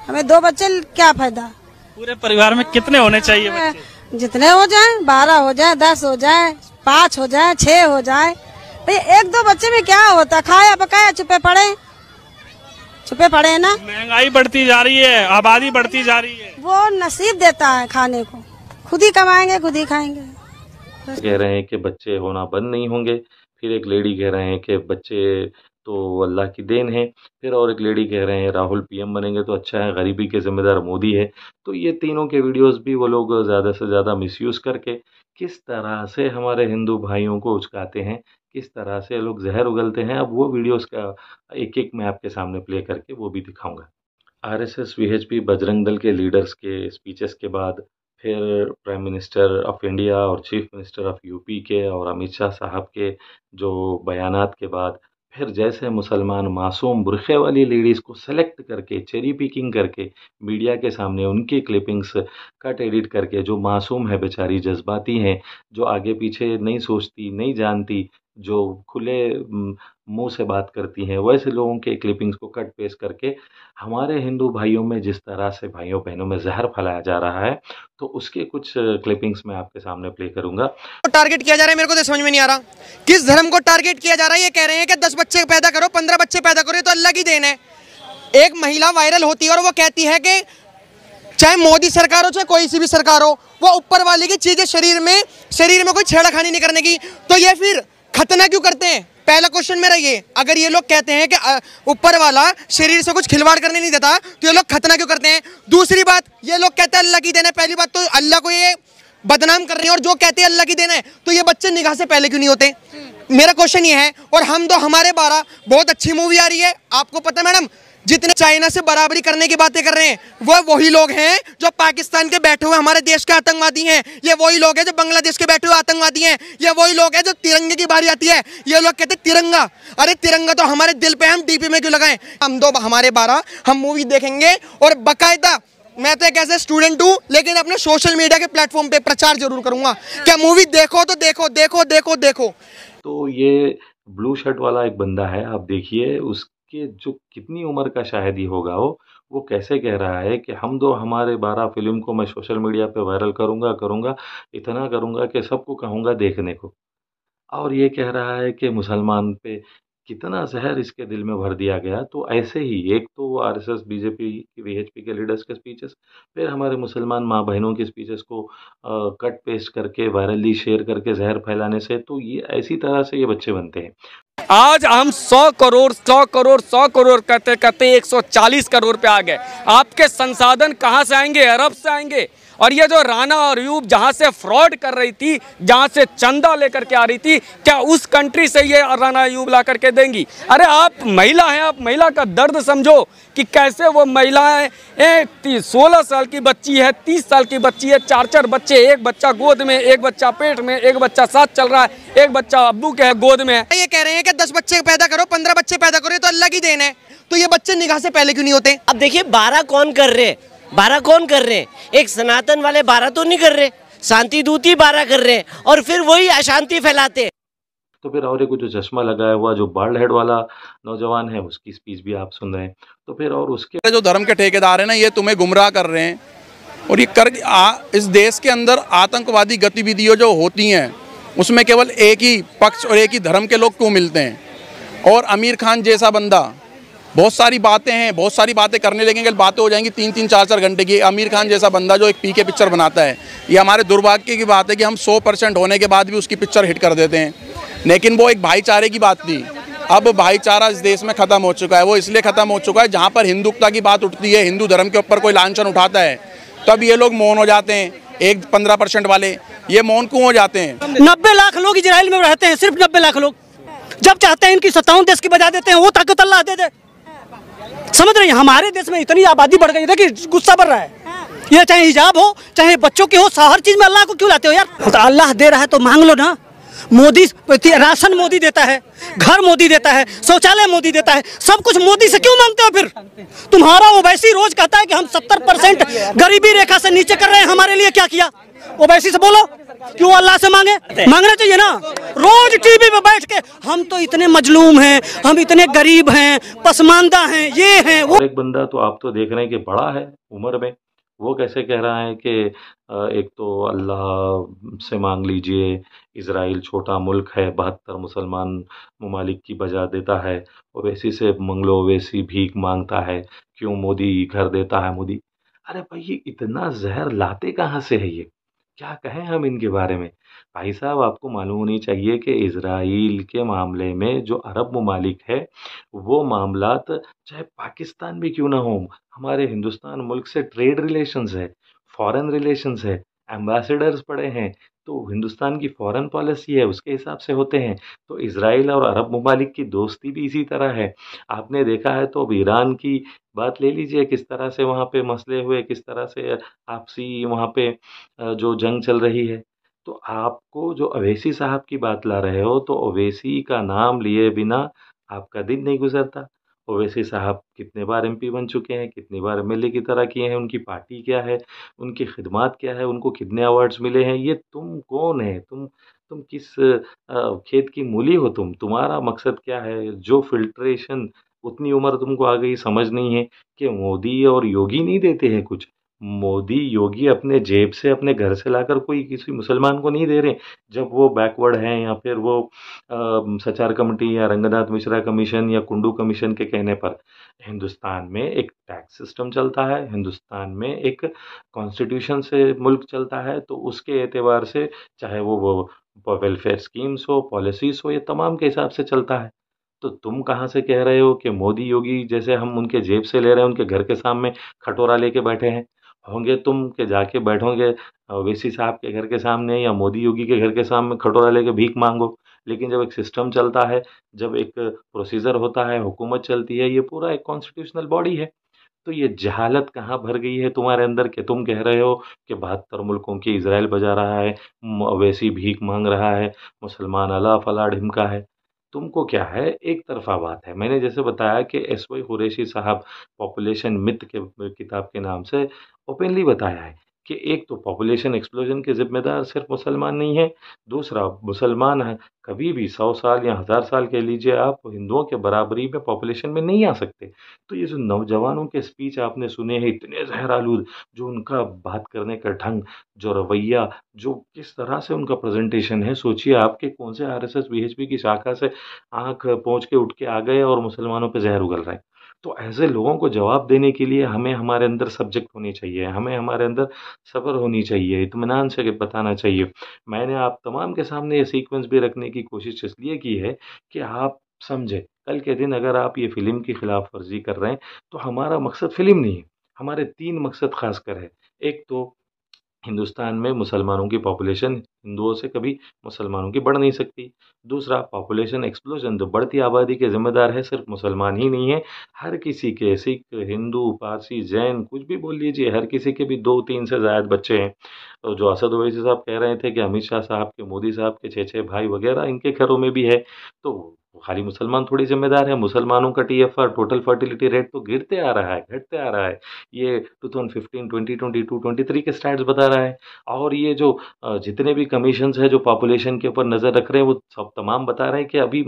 हमें 2 बच्चे क्या फायदा? पूरे परिवार में कितने होने चाहिए बच्चे? जितने हो जाए, 12 हो जाए, 10 हो जाए, 5 हो जाए, 6 हो जाए। भाई 1-2 बच्चे में क्या होता, खाया पकाया छुपे पड़े है ना। महंगाई बढ़ती जा रही है, आबादी बढ़ती जा रही है, वो नसीब देता है खाने को, खुद ही कमाएंगे खुद ही खाएंगे। कह रहे हैं कि बच्चे होना बंद नहीं होंगे, फिर एक लेडी कह रहे हैं कि बच्चे तो अल्लाह की देन है, फिर और एक लेडी कह रहे हैं राहुल पीएम बनेंगे तो अच्छा है, गरीबी के ज़िम्मेदार मोदी है। तो ये तीनों के वीडियोस भी वो लोग ज़्यादा से ज़्यादा मिसयूज़ करके किस तरह से हमारे हिंदू भाइयों को उचकाते हैं, किस तरह से लोग ज़हर उगलते हैं। अब वो वीडियोस का एक-एक मैं आपके सामने प्ले करके वो भी दिखाऊँगा। आरएसएस, वीएचपी, बजरंग दल के लीडर्स के स्पीचेस के बाद फिर प्राइम मिनिस्टर ऑफ इंडिया और चीफ मिनिस्टर ऑफ यूपी के और अमित शाह साहब के जो बयानात के बाद फिर जैसे मुसलमान मासूम बुरखे वाली लेडीज़ को सेलेक्ट करके चेरी पिकिंग करके मीडिया के सामने उनकी क्लिपिंग्स कट एडिट करके, जो मासूम है बेचारी, जज्बाती हैं, जो आगे पीछे नहीं सोचती, नहीं जानती, जो खुले मुंह से बात करती हैं, वैसे लोगों के क्लिपिंग्स को कट पेस्ट करके हमारे हिंदू भाइयों में जिस तरह से भाइयों बहनों में जहर फैलाया जा रहा है, तो उसके कुछ क्लिपिंग्स मैं आपके सामने प्ले करूंगा। टारगेट किया जा रहा है, मेरे को तो समझ में नहीं आ रहा किस धर्म को टारगेट किया जा रहा है। ये कह रहे हैं कि 10 बच्चे पैदा करो, 15 बच्चे पैदा करो, ये तो अल्लाह की देन है। एक महिला वायरल होती है और वो कहती है कि चाहे मोदी सरकार हो चाहे कोई सी भी सरकार हो, वो ऊपर वाले की चीजें शरीर में कोई छेड़खानी नहीं करने की, तो ये फिर खतना क्यों करते हैं? पहला क्वेश्चन मेरा ये, अगर ये लोग कहते हैं कि ऊपर वाला शरीर से कुछ खिलवाड़ करने नहीं देता, तो ये लोग खतना क्यों करते हैं? दूसरी बात, ये लोग कहते हैं अल्लाह की देन है। पहली बात तो अल्लाह को ये बदनाम कर रहे हैं, और जो कहते हैं अल्लाह की देन है तो ये बच्चे निगाह से पहले क्यों नहीं होते? मेरा क्वेश्चन ये है। और हम तो हमारे 12 बहुत अच्छी मूवी आ रही है, आपको पता है मैडम, जितने चाइना से बराबरी करने की बातें कर रहे हैं वो वही लोग हैं जो पाकिस्तान के बैठे हुए हमारे देश के आतंकवादी हैं। ये वही लोग हैं जो बांग्लादेश के बैठे हुए आतंकवादी हैं। ये वही लोग हैं जो तिरंगे की बारी आती है ये लोग कहते तिरंगा। अरे तिरंगा तो हमारे दिल पे, हम डीपी में क्यों लगाएं? हम दो हमारे 12 हम मूवी देखेंगे और बाकायदा मैं तो एक ऐसे स्टूडेंट हूँ, लेकिन अपने सोशल मीडिया के प्लेटफॉर्म पे प्रचार जरूर करूंगा क्या मूवी देखो तो देखो देखो देखो देखो। तो ये ब्लू शर्ट वाला एक बंदा है, आप देखिए उसके जो कितनी उम्र का शायद ही होगा वो कैसे कह रहा है कि हम दो हमारे 12 फिल्म को मैं सोशल मीडिया पे वायरल करूंगा, इतना करूंगा कि सबको कहूंगा देखने को। और ये कह रहा है कि मुसलमान पे कितना जहर इसके दिल में भर दिया गया। तो ऐसे ही एक तो आरएसएस, बीजेपी, वीएचपी के लीडर्स के स्पीचेस, फिर हमारे मुसलमान माँ बहनों की स्पीचेस को कट पेस्ट करके वायरली शेयर करके जहर फैलाने से, तो ये ऐसी तरह से ये बच्चे बनते हैं। आज हम 100 करोड़ कहते कहते 140 करोड़ पे आ गए। आपके संसाधन कहाँ से आएंगे? अरब से आएंगे। और ये जो राना और अयूब जहाँ से फ्रॉड कर रही थी, जहाँ से चंदा लेकर के आ रही थी, क्या उस कंट्री से ये राना अयूब ला करके देंगी? अरे आप महिला हैं, आप महिला का दर्द समझो कि कैसे वो महिलाएं 16 साल की बच्ची है, 30 साल की बच्ची है, 4 बच्चे, एक बच्चा गोद में, एक बच्चा पेट में, एक बच्चा साथ चल रहा है, एक बच्चा अब्बू के है गोद में। ये कह रहे हैं कि 10 बच्चे पैदा करो, 15 बच्चे पैदा करो, तो अल्लाह की देन है, तो ये बच्चे निगाह से पहले क्यों नहीं होते? अब देखिए 12 कौन कर रहे हैं? 12 कौन कर रहे हैं? एक सनातन वाले 12 तो नहीं कर रहे, शांति दूती 12 कर रहे हैं और फिर वही अशांति फैलाते हैं। तो फिर और एक जो चश्मा लगाया हुआ जो बाल्ड हेड वाला नौजवान है, उसकी स्पीच भी आप सुन रहे हैं। तो फिर और उसके जो धर्म के ठेकेदार हैं ना, ये तुम्हें गुमराह कर रहे हैं और ये इस देश के अंदर आतंकवादी गतिविधियां जो होती हैं उसमें केवल एक ही पक्ष और एक ही धर्म के लोग क्यों मिलते हैं? और आमिर खान जैसा बंदा, बहुत सारी बातें हैं, बहुत सारी बातें करने लगेंगे, बातें हो जाएंगी 3-3, 4-4 घंटे की। आमिर खान जैसा बंदा जो एक पीके पिक्चर बनाता है, ये हमारे दुर्भाग्य की बात है कि हम 100% होने के बाद भी उसकी पिक्चर हिट कर देते हैं। लेकिन वो एक भाईचारे की बात थी। अब भाईचारा इस देश में ख़त्म हो चुका है। वो इसलिए ख़त्म हो चुका है, जहाँ पर हिंदुत्वता की बात उठती है, हिंदू धर्म के ऊपर कोई लांछन उठाता है, तब ये लोग मौन हो जाते हैं। 15% वाले ये मौन क्यों हो जाते हैं? 90 लाख लोग इजराइल में रहते हैं, सिर्फ 90 लाख लोग। जब चाहते हैं इनकी 57 देश की बजा देते हैं, वो ताकत अल्लाह दे दे। समझ रही हैं? हमारे देश में इतनी आबादी बढ़ गई है, देखिए गुस्सा बढ़ रहा है। ये चाहे हिजाब हो, चाहे बच्चों की हो, हर चीज में अल्लाह को क्यों लाते हो यार? तो अल्लाह दे रहा है तो मांग लो ना। मोदी राशन मोदी देता है, घर मोदी देता है, शौचालय मोदी देता है, सब कुछ मोदी से क्यों मांगते हो फिर? तुम्हारा ओवैसी रोज कहता है कि हम 70% गरीबी रेखा से नीचे कर रहे हैं, हमारे लिए क्या किया? ओवैसी से बोलो क्यों अल्लाह से मांगे? मांगना चाहिए ना। रोज टीवी पे बैठ के हम तो इतने मजलूम हैं, हम इतने गरीब हैं, पसमानदा हैं, ये हैं वो। एक बंदा तो आप तो देख रहे हैं कि बड़ा है उम्र में, वो कैसे कह रहा है कि एक तो अल्लाह से मांग लीजिए, इज़राइल छोटा मुल्क है, 72 मुसलमान ममालिक की बजा देता है, ओवैसी से मंगलो, ओवैसी भीख मांगता है, क्यों मोदी घर देता है मोदी। अरे भाई ये इतना जहर लाते कहाँ से है ये? क्या कहें हम इनके बारे में? भाई साहब आपको मालूम होनी चाहिए कि इज़राइल के मामले में जो अरब ममालिक है, वो मामलात चाहे पाकिस्तान भी क्यों ना हो, हमारे हिंदुस्तान मुल्क से ट्रेड रिलेशंस है, फॉरेन रिलेशंस है, एम्बेसडर्स पड़े हैं, तो हिंदुस्तान की फॉरेन पॉलिसी है उसके हिसाब से होते हैं। तो इज़राइल और अरब ममालिक की दोस्ती भी इसी तरह है। आपने देखा है तो अब ईरान की बात ले लीजिए, किस तरह से वहाँ पे मसले हुए, किस तरह से आपसी वहाँ पे जो जंग चल रही है। तो आपको जो अवैसी साहब की बात ला रहे हो, तो ओवैसी का नाम लिए बिना आपका दिन नहीं गुजरता। ओवैसी साहब कितने बार एमपी बन चुके हैं, कितनी बार एमएलए की तरह किए हैं, उनकी पार्टी क्या है, उनकी खिदमात क्या है, उनको कितने अवार्ड्स मिले हैं, ये तुम कौन है? तुम किस खेत की मूली हो? तुम्हारा मकसद क्या है? जो फिल्ट्रेशन उतनी उम्र तुमको आ गई, समझ नहीं है कि मोदी और योगी नहीं देते हैं कुछ। मोदी योगी अपने जेब से, अपने घर से लाकर कोई किसी मुसलमान को नहीं दे रहे। जब वो बैकवर्ड हैं या फिर वो सचार कमेटी या रंगनाथ मिश्रा कमीशन या कुंडू कमीशन के कहने पर, हिंदुस्तान में एक टैक्स सिस्टम चलता है, हिंदुस्तान में एक कॉन्स्टिट्यूशन से मुल्क चलता है, तो उसके एतबार से चाहे वो वेलफेयर स्कीम्स हो, पॉलिसीज़ हो, ये तमाम के हिसाब से चलता है। तो तुम कहाँ से कह रहे हो कि मोदी योगी जैसे हम उनके जेब से ले रहे हैं, उनके घर के सामने खटोरा लेके बैठे हैं? होंगे तुम कि जाके बैठोगे ओवैसी साहब के घर के सामने या मोदी योगी के घर के सामने खटोरा लेके भीख मांगो। लेकिन जब एक सिस्टम चलता है, जब एक प्रोसीजर होता है, हुकूमत चलती है, ये पूरा एक कॉन्स्टिट्यूशनल बॉडी है। तो ये जहालत कहाँ भर गई है तुम्हारे अंदर कि तुम कह रहे हो कि 72 मुल्कों की इज़राइल बजा रहा है, ओवैसी भीख मांग रहा है, मुसलमान अला फला ढिमका है। तुमको क्या है, एक तरफा बात है। मैंने जैसे बताया कि एसवाई कुरैशी साहब पॉपुलेशन मिथ के किताब के नाम से ओपनली बताया है कि एक तो पॉपुलेशन एक्सप्लोजन के ज़िम्मेदार सिर्फ मुसलमान नहीं है, दूसरा मुसलमान है कभी भी 100 साल या 1000 साल कह लीजिए आप, हिंदुओं के बराबरी में पॉपुलेशन में नहीं आ सकते। तो ये जो नौजवानों के स्पीच आपने सुने हैं इतने जहरालूद, जो उनका बात करने का ढंग, जो रवैया, जो किस तरह से उनका प्रेजेंटेशन है, सोचिए आपके कौन से आरएसएस बीएचपी की शाखा से आँख पहुँच के उठ के आ गए और मुसलमानों पर जहर उगल रहे हैं। तो ऐसे लोगों को जवाब देने के लिए हमें हमारे अंदर सब्जेक्ट होनी चाहिए, हमें हमारे अंदर सब्र होनी चाहिए, इत्मीनान से बताना चाहिए। मैंने आप तमाम के सामने ये सीक्वेंस भी रखने की कोशिश इसलिए की है कि आप समझे। कल के दिन अगर आप ये फ़िल्म की खिलाफ वर्जी कर रहे हैं, तो हमारा मकसद फ़िल्म नहीं है, हमारे 3 मकसद ख़ासकर है। एक तो हिंदुस्तान में मुसलमानों की पॉपुलेशन हिंदुओं से कभी मुसलमानों की बढ़ नहीं सकती। दूसरा, पॉपुलेशन एक्सप्लोजन, तो बढ़ती आबादी के ज़िम्मेदार है सिर्फ मुसलमान ही नहीं है, हर किसी के, सिख, हिंदू, पारसी, जैन, कुछ भी बोल लीजिए, हर किसी के भी 2-3 से ज़ायद बच्चे हैं। तो जो असद ओवैसी साहब कह रहे थे कि अमित शाह साहब के, मोदी साहब के 6-6 भाई वगैरह इनके घरों में भी है, तो खाली मुसलमान थोड़ी ज़िम्मेदार है। मुसलमानों का टीएफआर, टोटल फर्टिलिटी रेट, तो गिरते आ रहा है, घटते आ रहा है। ये 2015, 2022, 23 के स्टैट्स बता रहा है। और ये जो जितने भी कमीशंस हैं जो पॉपुलेशन के ऊपर नज़र रख रहे हैं, वो सब तमाम बता रहे हैं कि अभी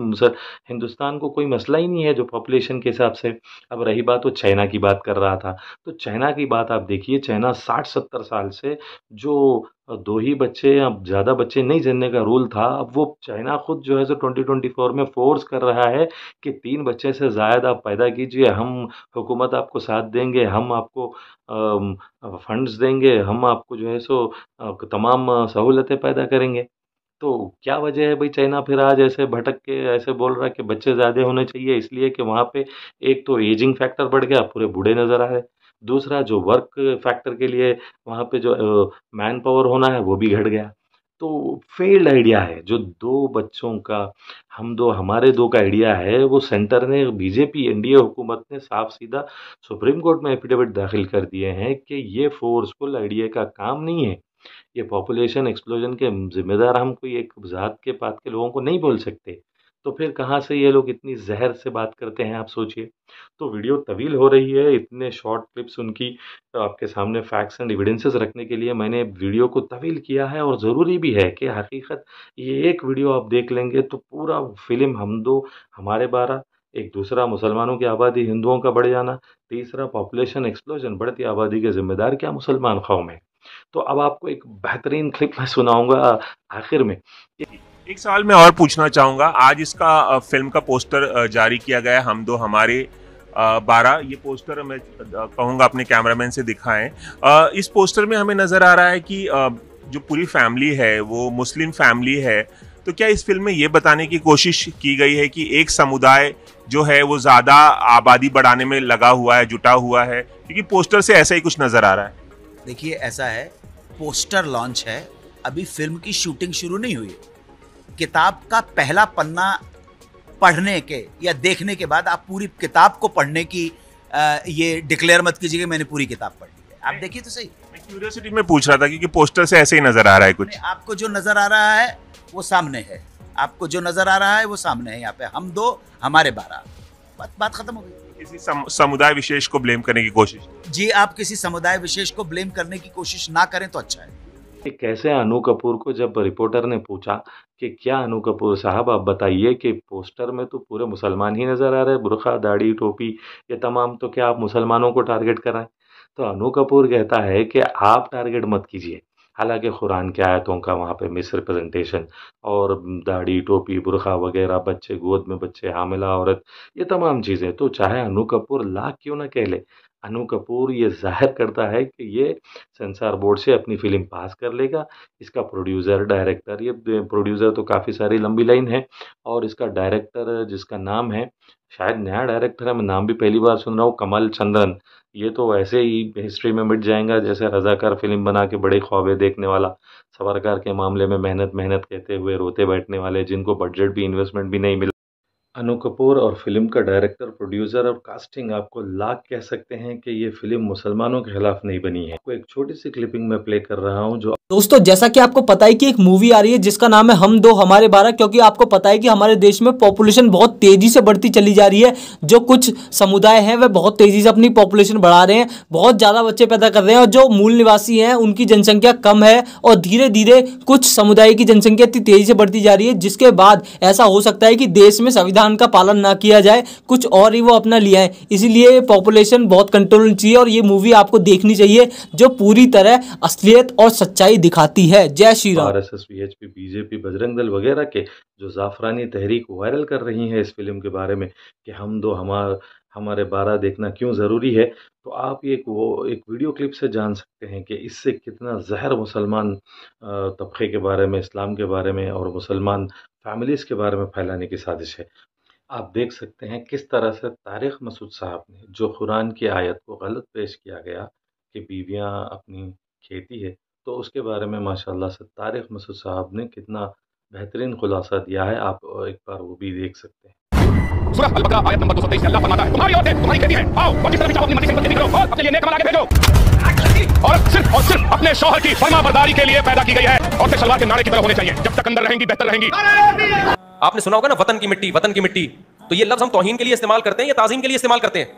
हिंदुस्तान को कोई मसला ही नहीं है जो पॉपुलेशन के हिसाब से। अब रही बात, वो चाइना की बात कर रहा था, तो चाइना की बात आप देखिए, चाइना 60-70 साल से जो 2 ही बच्चे या ज़्यादा बच्चे नहीं जन्ने का रूल था, अब वो चाइना खुद जो है सो 2024 में फ़ोर्स कर रहा है कि 3 बच्चे से ज़ायद आप पैदा कीजिए, हम हुकूमत आपको साथ देंगे, हम आपको फंड्स देंगे, हम आपको जो है सो तमाम सहूलतें पैदा करेंगे। तो क्या वजह है भाई, चाइना फिर आज ऐसे भटक के ऐसे बोल रहा है कि बच्चे ज़्यादा होने चाहिए, इसलिए कि वहाँ पे एक तो एजिंग फैक्टर बढ़ गया, पूरे बूढ़े नज़र आ रहे। दूसरा, जो वर्क फैक्टर के लिए वहाँ पे जो मैन पावर होना है वो भी घट गया। तो फेल्ड आइडिया है जो 2 बच्चों का, हम दो हमारे 2 का आइडिया है, वो सेंटर ने, बीजेपी एनडीए हुकूमत ने साफ सीधा सुप्रीम कोर्ट में एफिडेविट दाखिल कर दिए हैं कि ये फोर्सफुल आइडिया का काम नहीं है। ये पॉपुलेशन एक्सप्लोजन के ज़िम्मेदार हम कोई एक ज़ात के पात के लोगों को नहीं बोल सकते। तो फिर कहाँ से ये लोग इतनी ज़हर से बात करते हैं, आप सोचिए। तो वीडियो तवील हो रही है, इतने शॉर्ट क्लिप्स उनकी आपके सामने फैक्ट्स एंड एविडेंसेस रखने के लिए मैंने वीडियो को तवील किया है, और ज़रूरी भी है कि हकीकत, ये एक वीडियो आप देख लेंगे तो पूरा फ़िल्म हम दो हमारे 12, एक दूसरा मुसलमानों की आबादी हिंदुओं का बढ़ जाना, तीसरा पॉपुलेशन एक्सप्लोजन, बढ़ती आबादी के ज़िम्मेदार क्या मुसलमान कौम है। तो अब आपको एक बेहतरीन क्लिप मैं सुनाऊंगा आखिर में। एक सवाल मैं और पूछना चाहूँगा, आज इसका फिल्म का पोस्टर जारी किया गया है, हम दो हमारे 12। ये पोस्टर मैं कहूँगा अपने कैमरामैन से दिखाएं। इस पोस्टर में हमें नज़र आ रहा है कि जो पूरी फैमिली है वो मुस्लिम फैमिली है। तो क्या इस फिल्म में ये बताने की कोशिश की गई है कि एक समुदाय जो है वो ज़्यादा आबादी बढ़ाने में लगा हुआ है, जुटा हुआ है? क्योंकि पोस्टर से ऐसा ही कुछ नज़र आ रहा है। देखिए, ऐसा है, पोस्टर लॉन्च है, अभी फिल्म की शूटिंग शुरू नहीं हुई है। किताब का पहला पन्ना पढ़ने के या देखने के बाद आप पूरी किताब को पढ़ने की ये डिक्लेयर मत कीजिए कि मैंने पूरी किताब पढ़ ली है। आप देखिए तो सही। मैं क्यूरियोसिटी में पूछ रहा था क्योंकि पोस्टर से ऐसे ही नजर आ रहा है कुछ। आपको जो नजर आ रहा है वो सामने है, आपको जो नजर आ रहा है वो सामने है। यहाँ पे हम 2 हमारे 12, बात खत्म हो गई। किसी समुदाय विशेष को ब्लेम करने की कोशिश? जी, आप किसी समुदाय विशेष को ब्लेम करने की कोशिश ना करें तो अच्छा है। कैसे अनु कपूर को जब रिपोर्टर ने पूछा कि क्या अनु कपूर साहब आप बताइए कि पोस्टर में तो पूरे मुसलमान ही नज़र आ रहे हैं, बुर्खा, दाढ़ी, टोपी, ये तमाम, तो क्या आप मुसलमानों को टारगेट कर रहे हैं? तो अनु कपूर कहता है कि आप टारगेट मत कीजिए। हालांकि कुरान की आयतों का वहाँ पे मिस रिप्रेजेंटेशन और दाढ़ी, टोपी, बुर्खा वगैरह, बच्चे, गोद में बच्चे, हामिला औरत, ये तमाम चीज़ें, तो चाहे अनु कपूर लाख क्यों ना कह ले, अनु कपूर ये जाहिर करता है कि ये सेंसर बोर्ड से अपनी फ़िल्म पास कर लेगा। इसका प्रोड्यूसर, डायरेक्टर, ये प्रोड्यूसर तो काफ़ी सारी लंबी लाइन है, और इसका डायरेक्टर जिसका नाम है, शायद नया डायरेक्टर है, मैं नाम भी पहली बार सुन रहा हूँ, कमल चंद्रन। ये तो ऐसे ही हिस्ट्री में मिट जाएगा जैसे रज़ाकार फिल्म बना के बड़े ख्वाबे देखने वाला, सवरकार के मामले में मेहनत मेहनत कहते हुए रोते बैठने वाले, जिनको बजट भी, इन्वेस्टमेंट भी नहीं मिला। अनु कपूर और फिल्म का डायरेक्टर, प्रोड्यूसर और कास्टिंग, आपको लाख कह सकते हैं कि ये फिल्म मुसलमानों के खिलाफ नहीं बनी है। आपको एक छोटी सी क्लिपिंग में प्ले कर रहा हूँ। जो दोस्तों, जैसा कि आपको पता है कि एक मूवी आ रही है जिसका नाम है हम 2 हमारे 12, क्योंकि आपको पता है कि हमारे देश में पॉपुलेशन बहुत तेजी से बढ़ती चली जा रही है। जो कुछ समुदाय हैं वह बहुत तेजी से अपनी पॉपुलेशन बढ़ा रहे हैं, बहुत ज़्यादा बच्चे पैदा कर रहे हैं, और जो मूल निवासी हैं उनकी जनसंख्या कम है, और धीरे धीरे कुछ समुदाय की जनसंख्या इतनी तेजी से बढ़ती जा रही है जिसके बाद ऐसा हो सकता है कि देश में संविधान का पालन ना किया जाए, कुछ और ही वो अपना लिया है। इसीलिए पॉपुलेशन बहुत कंट्रोल चाहिए, और ये मूवी आपको देखनी चाहिए जो पूरी तरह असलियत और सच्चाई दिखाती है। जय Shri Ram. RSS, VHP, BJP, Bajrang Dal वगैरह के जो जाफरानी तहरीक वायरल कर रही है इस फिल्म के बारे में कि हम 2 हमारे 12 देखना क्यों ज़रूरी है, तो आप एक वीडियो क्लिप से जान सकते हैं कि इससे कितना जहर मुसलमान तबके के बारे में, इस्लाम के बारे में और मुसलमान फैमिलीज़ के बारे में फैलाने की साजिश है। आप देख सकते हैं किस तरह से तारिक मसूद साहब ने जो कुरान की आयत को गलत पेश किया गया कि बीवियां अपनी खेती है, तो उसके बारे में माशाल्लाह से तारिक मसूद साहब ने कितना बेहतरीन खुलासा दिया है। आप एक बार वो भी देख सकते हैं। सूरह अल-बकरा आयत नंबर 223 में अल्लाह फरमाता है, तुम्हारी औरतें तुम्हारी खेती है, आओ और जिस तरह भी चाहो अपनी मर्जी से खेती करो और अपने लिए नेक कमा के भेजो। और सिर्फ अपने शौहर की फरमाबरदारी के लिए पैदा की गई है। औरतें सलवार के नारे की तरह होने चाहिए, जब तक अंदर रहेंगी बेहतर रहेंगी। आपने सुना होगा ना, वतन की मिट्टी, वतन की मिट्टी। तो ये लफ्ज हम तौहीन के लिए इस्तेमाल करते हैं या ताजीम के लिए इस्तेमाल करते हैं?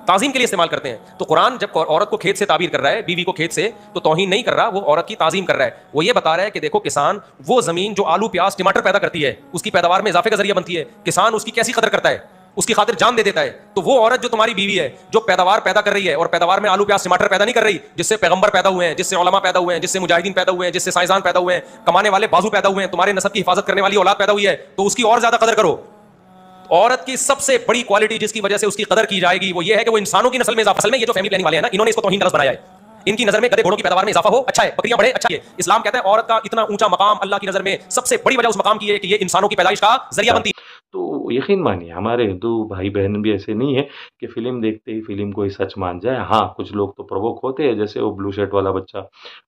ताजीम के लिए इस्तेमाल करते हैं। तो कुरान जब औरत को खेत से ताबीर कर रहा है, बीवी को खेत से, तो तौहीन नहीं कर रहा, वो औरत की ताजीम कर रहा है। वो ये बता रहा है कि देखो किसान वो जमीन जो आलू प्याज टमाटर पैदा करती है, उसकी पैदावार में इजाफे का जरिया बनती है, किसान उसकी कैसी कदर करता है, उसकी खातिर जान दे देता है। तो वो औरत जो तुम्हारी बीवी है, जो पैदावार पैदा कर रही है, और पैदावार में आलू प्याज टमाटर पैदा नहीं कर रही, जिससे पैगंबर पैदा हुए हैं, जिससे उलमा पैदा हुए हैं, जिससे मुजाहिदीन पैदा हुए हैं, जिससे साइंसदान पैदा हुए हैं, कमाने वाले बाजू पैदा हुए हैं, तुम्हारे नस्ब की हिफाजत करने वाली औलाद पैदा हुई है, तो उसकी और ज्यादा कदर करो। औरत की सबसे बड़ी क्वालिटी जिसकी वजह से उसकी कदर की जाएगी वो ये है कि वो इंसानों की नस्ल में इजाफा। असल में ये जो फैमिली प्लानिंग वाले हैं ना, इन्होंने इसको तौहीन का लफ्ज़ बनाया है। इनकी नजर में गधे घोड़ों की पैदावार में इजाफा हो अच्छा है, बकरियां बढ़े अच्छा है। इस्लाम कहता है औरत का इतना ऊंचा मकाम अल्लाह की नजर में सबसे बड़ी वजह उस मकाम की है कि ये इंसानों की पैदाइश का जरिया बनती है। तो यकीन मानिए हमारे हिंदू भाई बहन भी ऐसे नहीं है कि फ़िल्म देखते ही फ़िल्म को ही सच मान जाए। हाँ, कुछ लोग तो प्रवोक होते हैं, जैसे वो ब्लू शर्ट वाला बच्चा,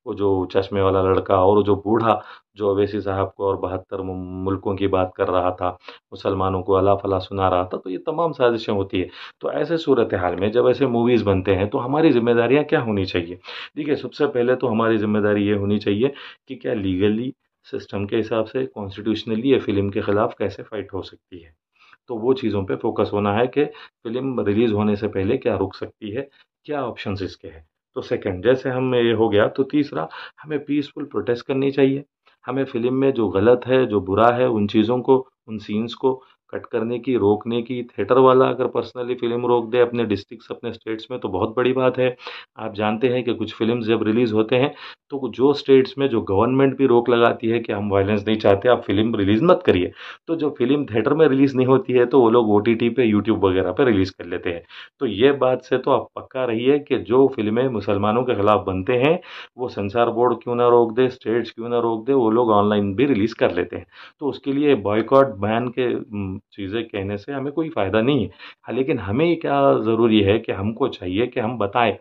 वो जो चश्मे वाला लड़का, और जो बूढ़ा जो अवैसी साहब को और 72 मुल्कों की बात कर रहा था, मुसलमानों को अला फला सुना रहा था। तो ये तमाम साजिशें होती है। तो ऐसे सूरत हाल में जब ऐसे मूवीज़ बनते हैं तो हमारी ज़िम्मेदारियाँ क्या होनी चाहिए? देखिए, सबसे पहले तो हमारी ज़िम्मेदारी ये होनी चाहिए कि क्या लीगली सिस्टम के हिसाब से कॉन्स्टिट्यूशनली ये फ़िल्म के ख़िलाफ़ कैसे फ़ाइट हो सकती है। तो वो चीज़ों पे फ़ोकस होना है कि फ़िल्म रिलीज़ होने से पहले क्या रुक सकती है, क्या ऑप्शंस इसके हैं। तो सेकंड, जैसे हम ये हो गया, तो तीसरा, हमें पीसफुल प्रोटेस्ट करनी चाहिए। हमें फ़िल्म में जो गलत है, जो बुरा है, उन चीज़ों को, उन सीन्स को कट करने की, रोकने की। थिएटर वाला अगर पर्सनली फ़िल्म रोक दे अपने डिस्ट्रिक्ट्स, अपने स्टेट्स में, तो बहुत बड़ी बात है। आप जानते हैं कि कुछ फ़िल्म्स जब रिलीज़ होते हैं तो जो स्टेट्स में जो गवर्नमेंट भी रोक लगाती है कि हम वायलेंस नहीं चाहते, आप फ़िल्म रिलीज़ मत करिए। तो जो फ़िल्म थिएटर में रिलीज़ नहीं होती है तो वो लोग OTT पे, यूट्यूब वगैरह पे रिलीज़ कर लेते हैं। तो ये बात से तो आप पक्का रहिए कि जो फ़िल्में मुसलमानों के ख़िलाफ़ बनते हैं, वो सेंसर बोर्ड क्यों ना रोक दे, स्टेट्स क्यों ना रोक दे, वो लोग ऑनलाइन भी रिलीज़ कर लेते हैं। तो उसके लिए बॉयकॉट, बैन के चीज़ें कहने से हमें कोई फ़ायदा नहीं है। हाँ, लेकिन हमें क्या ज़रूरी है कि हमको चाहिए कि हम बताएँ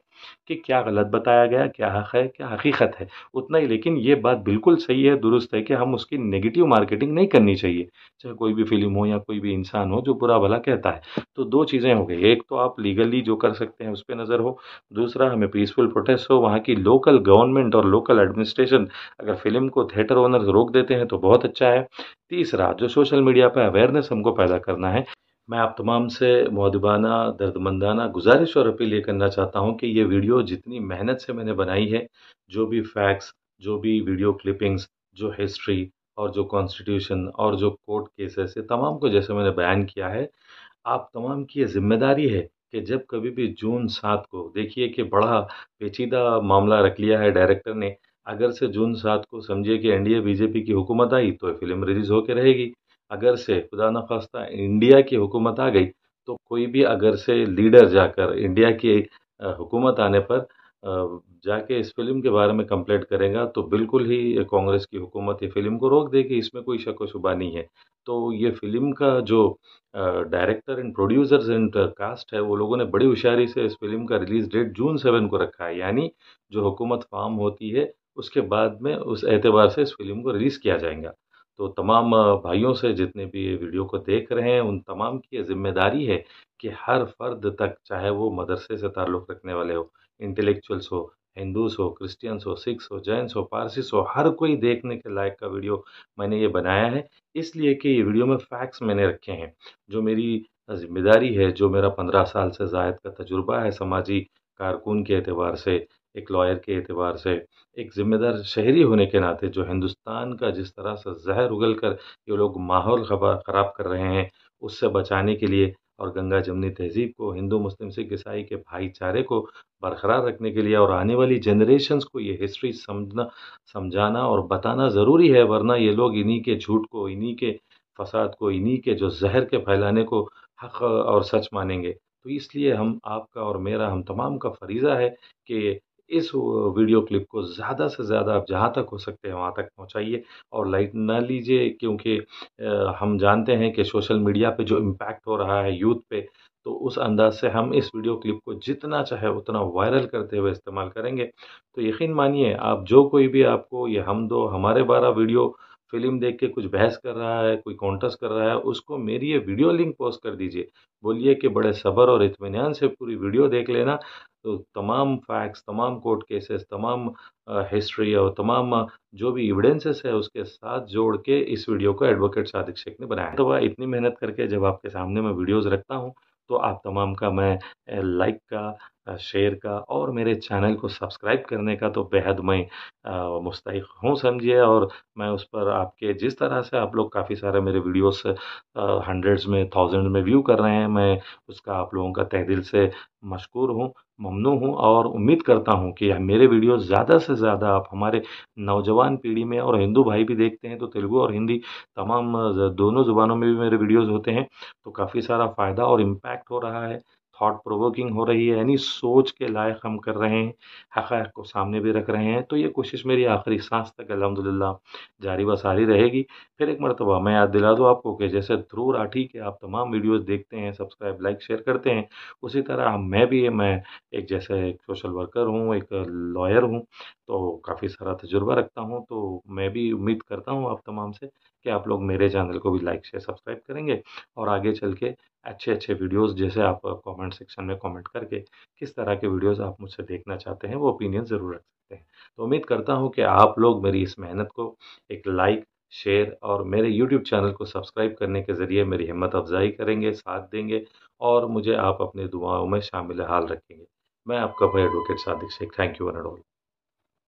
कि क्या गलत बताया गया, क्या हक़ है, क्या हकीकत है, उतना ही। लेकिन ये बात बिल्कुल सही है, दुरुस्त है कि हम उसकी नेगेटिव मार्केटिंग नहीं करनी चाहिए, चाहे कोई भी फ़िल्म हो या कोई भी इंसान हो जो बुरा भला कहता है। तो 2 चीज़ें हो गई, एक तो आप लीगली जो कर सकते हैं उस पे नज़र हो, दूसरा हमें पीसफुल प्रोटेस्ट हो, वहाँ की लोकल गवर्नमेंट और लोकल एडमिनिस्ट्रेशन अगर फ़िल्म को थिएटर ओनर्स रोक देते हैं तो बहुत अच्छा है। तीसरा, जो सोशल मीडिया पे अवेयरनेस हमको पैदा करना है। मैं आप तमाम से मुअद्दबाना, दर्दमंदाना गुज़ारिश और अपील ये करना चाहता हूँ कि ये वीडियो जितनी मेहनत से मैंने बनाई है, जो भी फैक्ट्स, जो भी वीडियो क्लिपिंग्स, जो हिस्ट्री और जो कॉन्स्टिट्यूशन और जो कोर्ट केसेस है, तमाम को जैसे मैंने बयान किया है, आप तमाम की ये ज़िम्मेदारी है कि जब कभी भी जून 7 को, देखिए कि बड़ा पेचीदा मामला रख लिया है डायरेक्टर ने। अगर से जून 7 को समझिए कि एनडीए बीजेपी की हुकूमत आई तो ये फ़िल्म रिलीज़ होके रहेगी। अगर से खुदा न खास्ता इंडिया की हुकूमत आ गई तो कोई भी अगर से लीडर जाकर इंडिया की हुकूमत आने पर जाके इस फ़िल्म के बारे में कंप्लेंट करेगा तो बिल्कुल ही कांग्रेस की हुकूमत ये फ़िल्म को रोक देगी, इसमें कोई शक व शुबा नहीं है। तो ये फ़िल्म का जो director and producers and cast है, वो लोगों ने बड़ी होशियारी से इस फ़िल्म का रिलीज़ डेट जून 7 को रखा है, यानी जो हुकूमत फ़ार्म होती है उसके बाद में उस एतबार से इस फ़िल्म को रिलीज़ किया जाएगा। तो तमाम भाइयों से, जितने भी ये वीडियो को देख रहे हैं, उन तमाम की ये ज़िम्मेदारी है कि हर फ़र्द तक, चाहे वो मदरसे से ताल्लुक़ रखने वाले हो, इंटेलेक्चुअल्स हो, हिंदूस हो, क्रिश्चियंस हो, सिख्स हो, जैन्स हो, पारसीस हो, हर कोई देखने के लायक का वीडियो मैंने ये बनाया है। इसलिए कि ये वीडियो में फैक्ट्स मैंने रखे हैं। जो मेरी ज़िम्मेदारी है, जो मेरा 15 साल से ज़ायद का तजुर्बा है समाजी कारकुन के एतबार से, एक लॉयर के एतबार से, एक ज़िम्मेदार शहरी होने के नाते, जो हिंदुस्तान का जिस तरह से ज़हर उगल कर ये लोग माहौल ख़राब कर रहे हैं, उससे बचाने के लिए और गंगा जमनी तहज़ीब को, हिंदू मुस्लिम सिख ईसाई के भाईचारे को बरकरार रखने के लिए और आने वाली जनरेशंस को ये हिस्ट्री समझाना और बताना ज़रूरी है, वरना ये लोग इन्हीं के झूठ को, इन्हीं के फ़साद को, इन्हीं के जो ज़हर के फैलाने को हक़ और सच मानेंगे। तो इसलिए हम, आपका और मेरा, हम तमाम का फ़रीज़ा है कि इस वीडियो क्लिप को ज़्यादा से ज़्यादा आप जहाँ तक हो सकते हैं वहाँ तक पहुँचाइए और लाइक ना लीजिए, क्योंकि हम जानते हैं कि सोशल मीडिया पे जो इम्पैक्ट हो रहा है यूथ पे, तो उस अंदाज से हम इस वीडियो क्लिप को जितना चाहे उतना वायरल करते हुए इस्तेमाल करेंगे। तो यकीन मानिए, आप जो कोई भी आपको ये हम दो हमारे 12 वीडियो फ़िल्म देख के कुछ बहस कर रहा है, कोई कॉन्टेस्ट कर रहा है, उसको मेरी ये वीडियो लिंक पोस्ट कर दीजिए। बोलिए कि बड़े सब्र और इत्मीनान से पूरी वीडियो देख लेना, तो तमाम फैक्ट्स, तमाम कोर्ट केसेस, तमाम हिस्ट्री और तमाम जो भी एविडेंसेस है उसके साथ जोड़ के इस वीडियो को एडवोकेट सादिक शेख ने बनाया है। तो वह इतनी मेहनत करके जब आपके सामने मैं वीडियोज़ रखता हूँ, तो आप तमाम का मैं लाइक का, शेयर का और मेरे चैनल को सब्सक्राइब करने का तो बेहद मैं मुस्तहिक हूँ समझिए। और मैं उस पर आपके जिस तरह से आप लोग काफ़ी सारे मेरे वीडियोस हंड्रेड्स में, थाउजेंड में व्यू कर रहे हैं, मैं उसका आप लोगों का तहे दिल से मशकूर हूँ, ममनू हूँ और उम्मीद करता हूँ कि मेरे वीडियो ज़्यादा से ज़्यादा आप हमारे नौजवान पीढ़ी में, और हिंदू भाई भी देखते हैं तो तेलुगु और हिंदी तमाम दोनों ज़ुबानों में भी मेरे वीडियोज़ होते हैं, तो काफ़ी सारा फ़ायदा और इम्पैक्ट हो रहा है, थॉट प्रोवोकिंग हो रही है, यानी सोच के लायक हम कर रहे हैं, हक़ाइक़ को सामने भी रख रहे हैं। तो ये कोशिश मेरी आखिरी सांस तक अल्हम्दुलिल्लाह जारी व सारी रहेगी। फिर एक मरतबा मैं याद दिला दूँ आपको कि जैसे ध्रुव राठी के आप तमाम वीडियोज़ देखते हैं, सब्सक्राइब, लाइक, शेयर करते हैं, उसी तरह मैं एक जैसे एक सोशल वर्कर हूँ, एक लॉयर हूँ, तो काफ़ी सारा तजुर्बा रखता हूँ। तो मैं भी उम्मीद करता हूँ आप तमाम से कि आप लोग मेरे चैनल को भी लाइक, शेयर, सब्सक्राइब करेंगे और आगे चल के अच्छे-अच्छे वीडियोज़ जैसे आप कमेंट सेक्शन में कमेंट करके किस तरह के वीडियोज़ आप मुझसे देखना चाहते हैं, वो ओपिनियन ज़रूर रख सकते हैं। तो उम्मीद करता हूँ कि आप लोग मेरी इस मेहनत को एक लाइक, शेयर और मेरे यूट्यूब चैनल को सब्सक्राइब करने के ज़रिए मेरी हिम्मत अफ़ज़ाई करेंगे, साथ देंगे और मुझे आप अपनी दुआओं में शामिल हाल रखेंगे। मैं आपका भाई advocate Sadiq Shaikh. Thank you one and all.